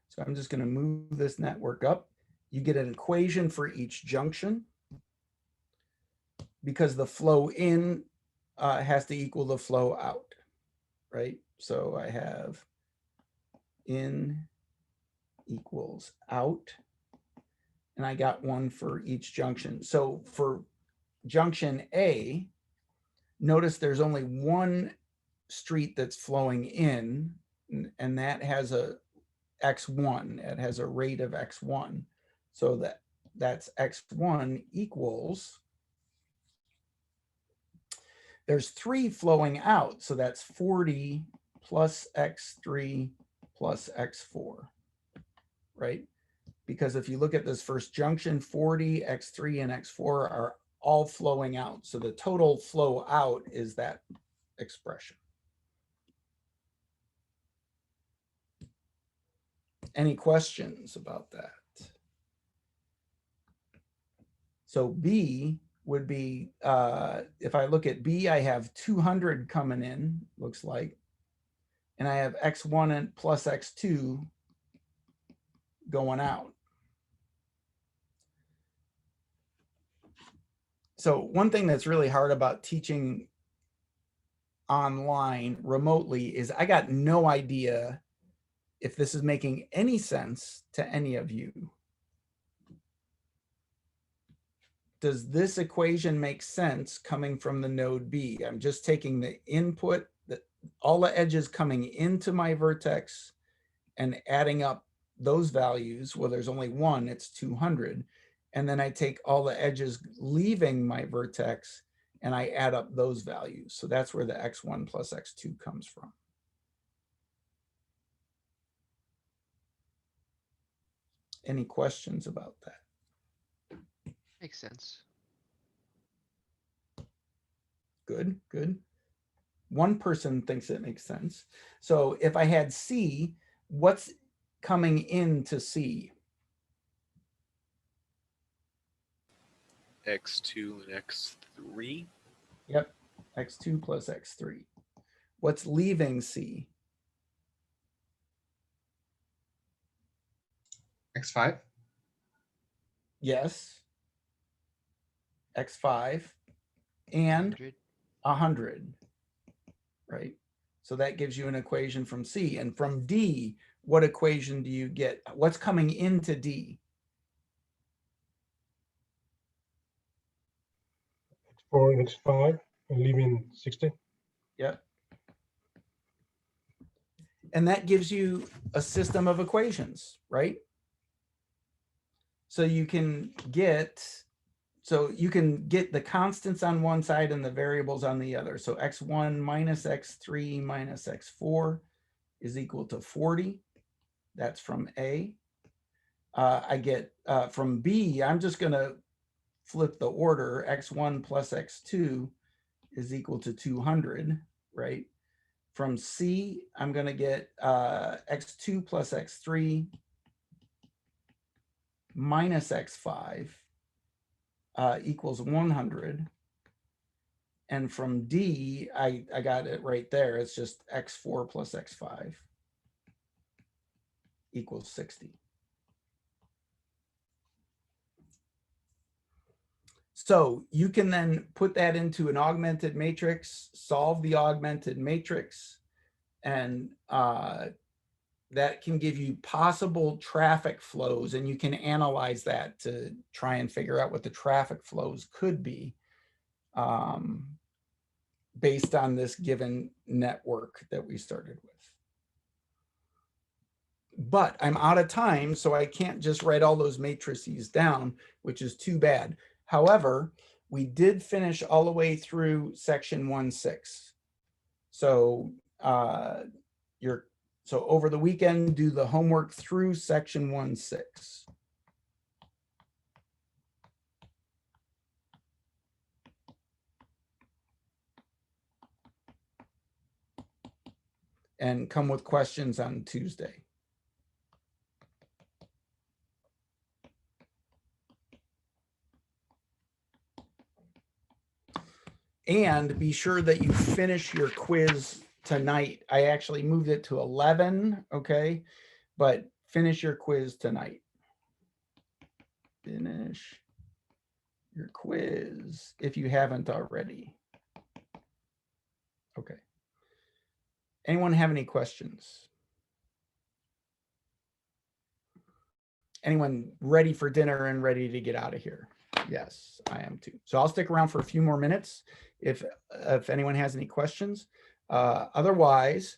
So I'm just going to move this network up. You get an equation for each junction because the flow in has to equal the flow out, right? So I have in equals out, and I got one for each junction. So for junction A, notice there's only one street that's flowing in, and that has a X1. It has a rate of X1. So that's x1 equals, there's 3 flowing out. So that's 40 plus x3 plus x4, right? Because if you look at this first junction, 40, x3, and x4 are all flowing out. So the total flow out is that expression. Any questions about that? So B would be, if I look at B, I have 200 coming in, looks like, and I have x1 and plus x2 going out. So one thing that's really hard about teaching online remotely is I got no idea if this is making any sense to any of you. Does this equation make sense coming from the node B? I'm just taking the input, all the edges coming into my vertex and adding up those values. Well, there's only one, it's 200. And then I take all the edges leaving my vertex and I add up those values. So that's where the x1 plus x2 comes from. Any questions about that? Makes sense. Good, good. One person thinks it makes sense. So if I had C, what's coming into C? X2 and X3. Yep, x2 plus x3. What's leaving C? X5. Yes. x5 and 100. 100, right? So that gives you an equation from C. And from D, what equation do you get? What's coming into D? X4 and X5 and leaving 60. Yep. And that gives you a system of equations, right? So you can get the constants on one side and the variables on the other. So x1 minus x3 minus x4 is equal to 40. That's from A. I get from B, I'm just going to flip the order. X1 plus x2 is equal to 200, right? From C, I'm going to get x2 plus x3 minus x5 equals 100. And from D, I got it right there. It's just x4 plus x5 equals 60. So you can then put that into an augmented matrix, solve the augmented matrix, and that can give you possible traffic flows, and you can analyze that to try and figure out what the traffic flows could be based on this given network that we started with. But I'm out of time, so I can't just write all those matrices down, which is too bad. However, we did finish all the way through section 1.6. So so over the weekend, do the homework through section 1.6. And come with questions on Tuesday. And be sure that you finish your quiz tonight. I actually moved it to 11, okay? But finish your quiz tonight. Finish your quiz if you haven't already. Okay. Anyone have any questions? Anyone ready for dinner and ready to get out of here? Yes, I am too. So I'll stick around for a few more minutes if anyone has any questions. Otherwise,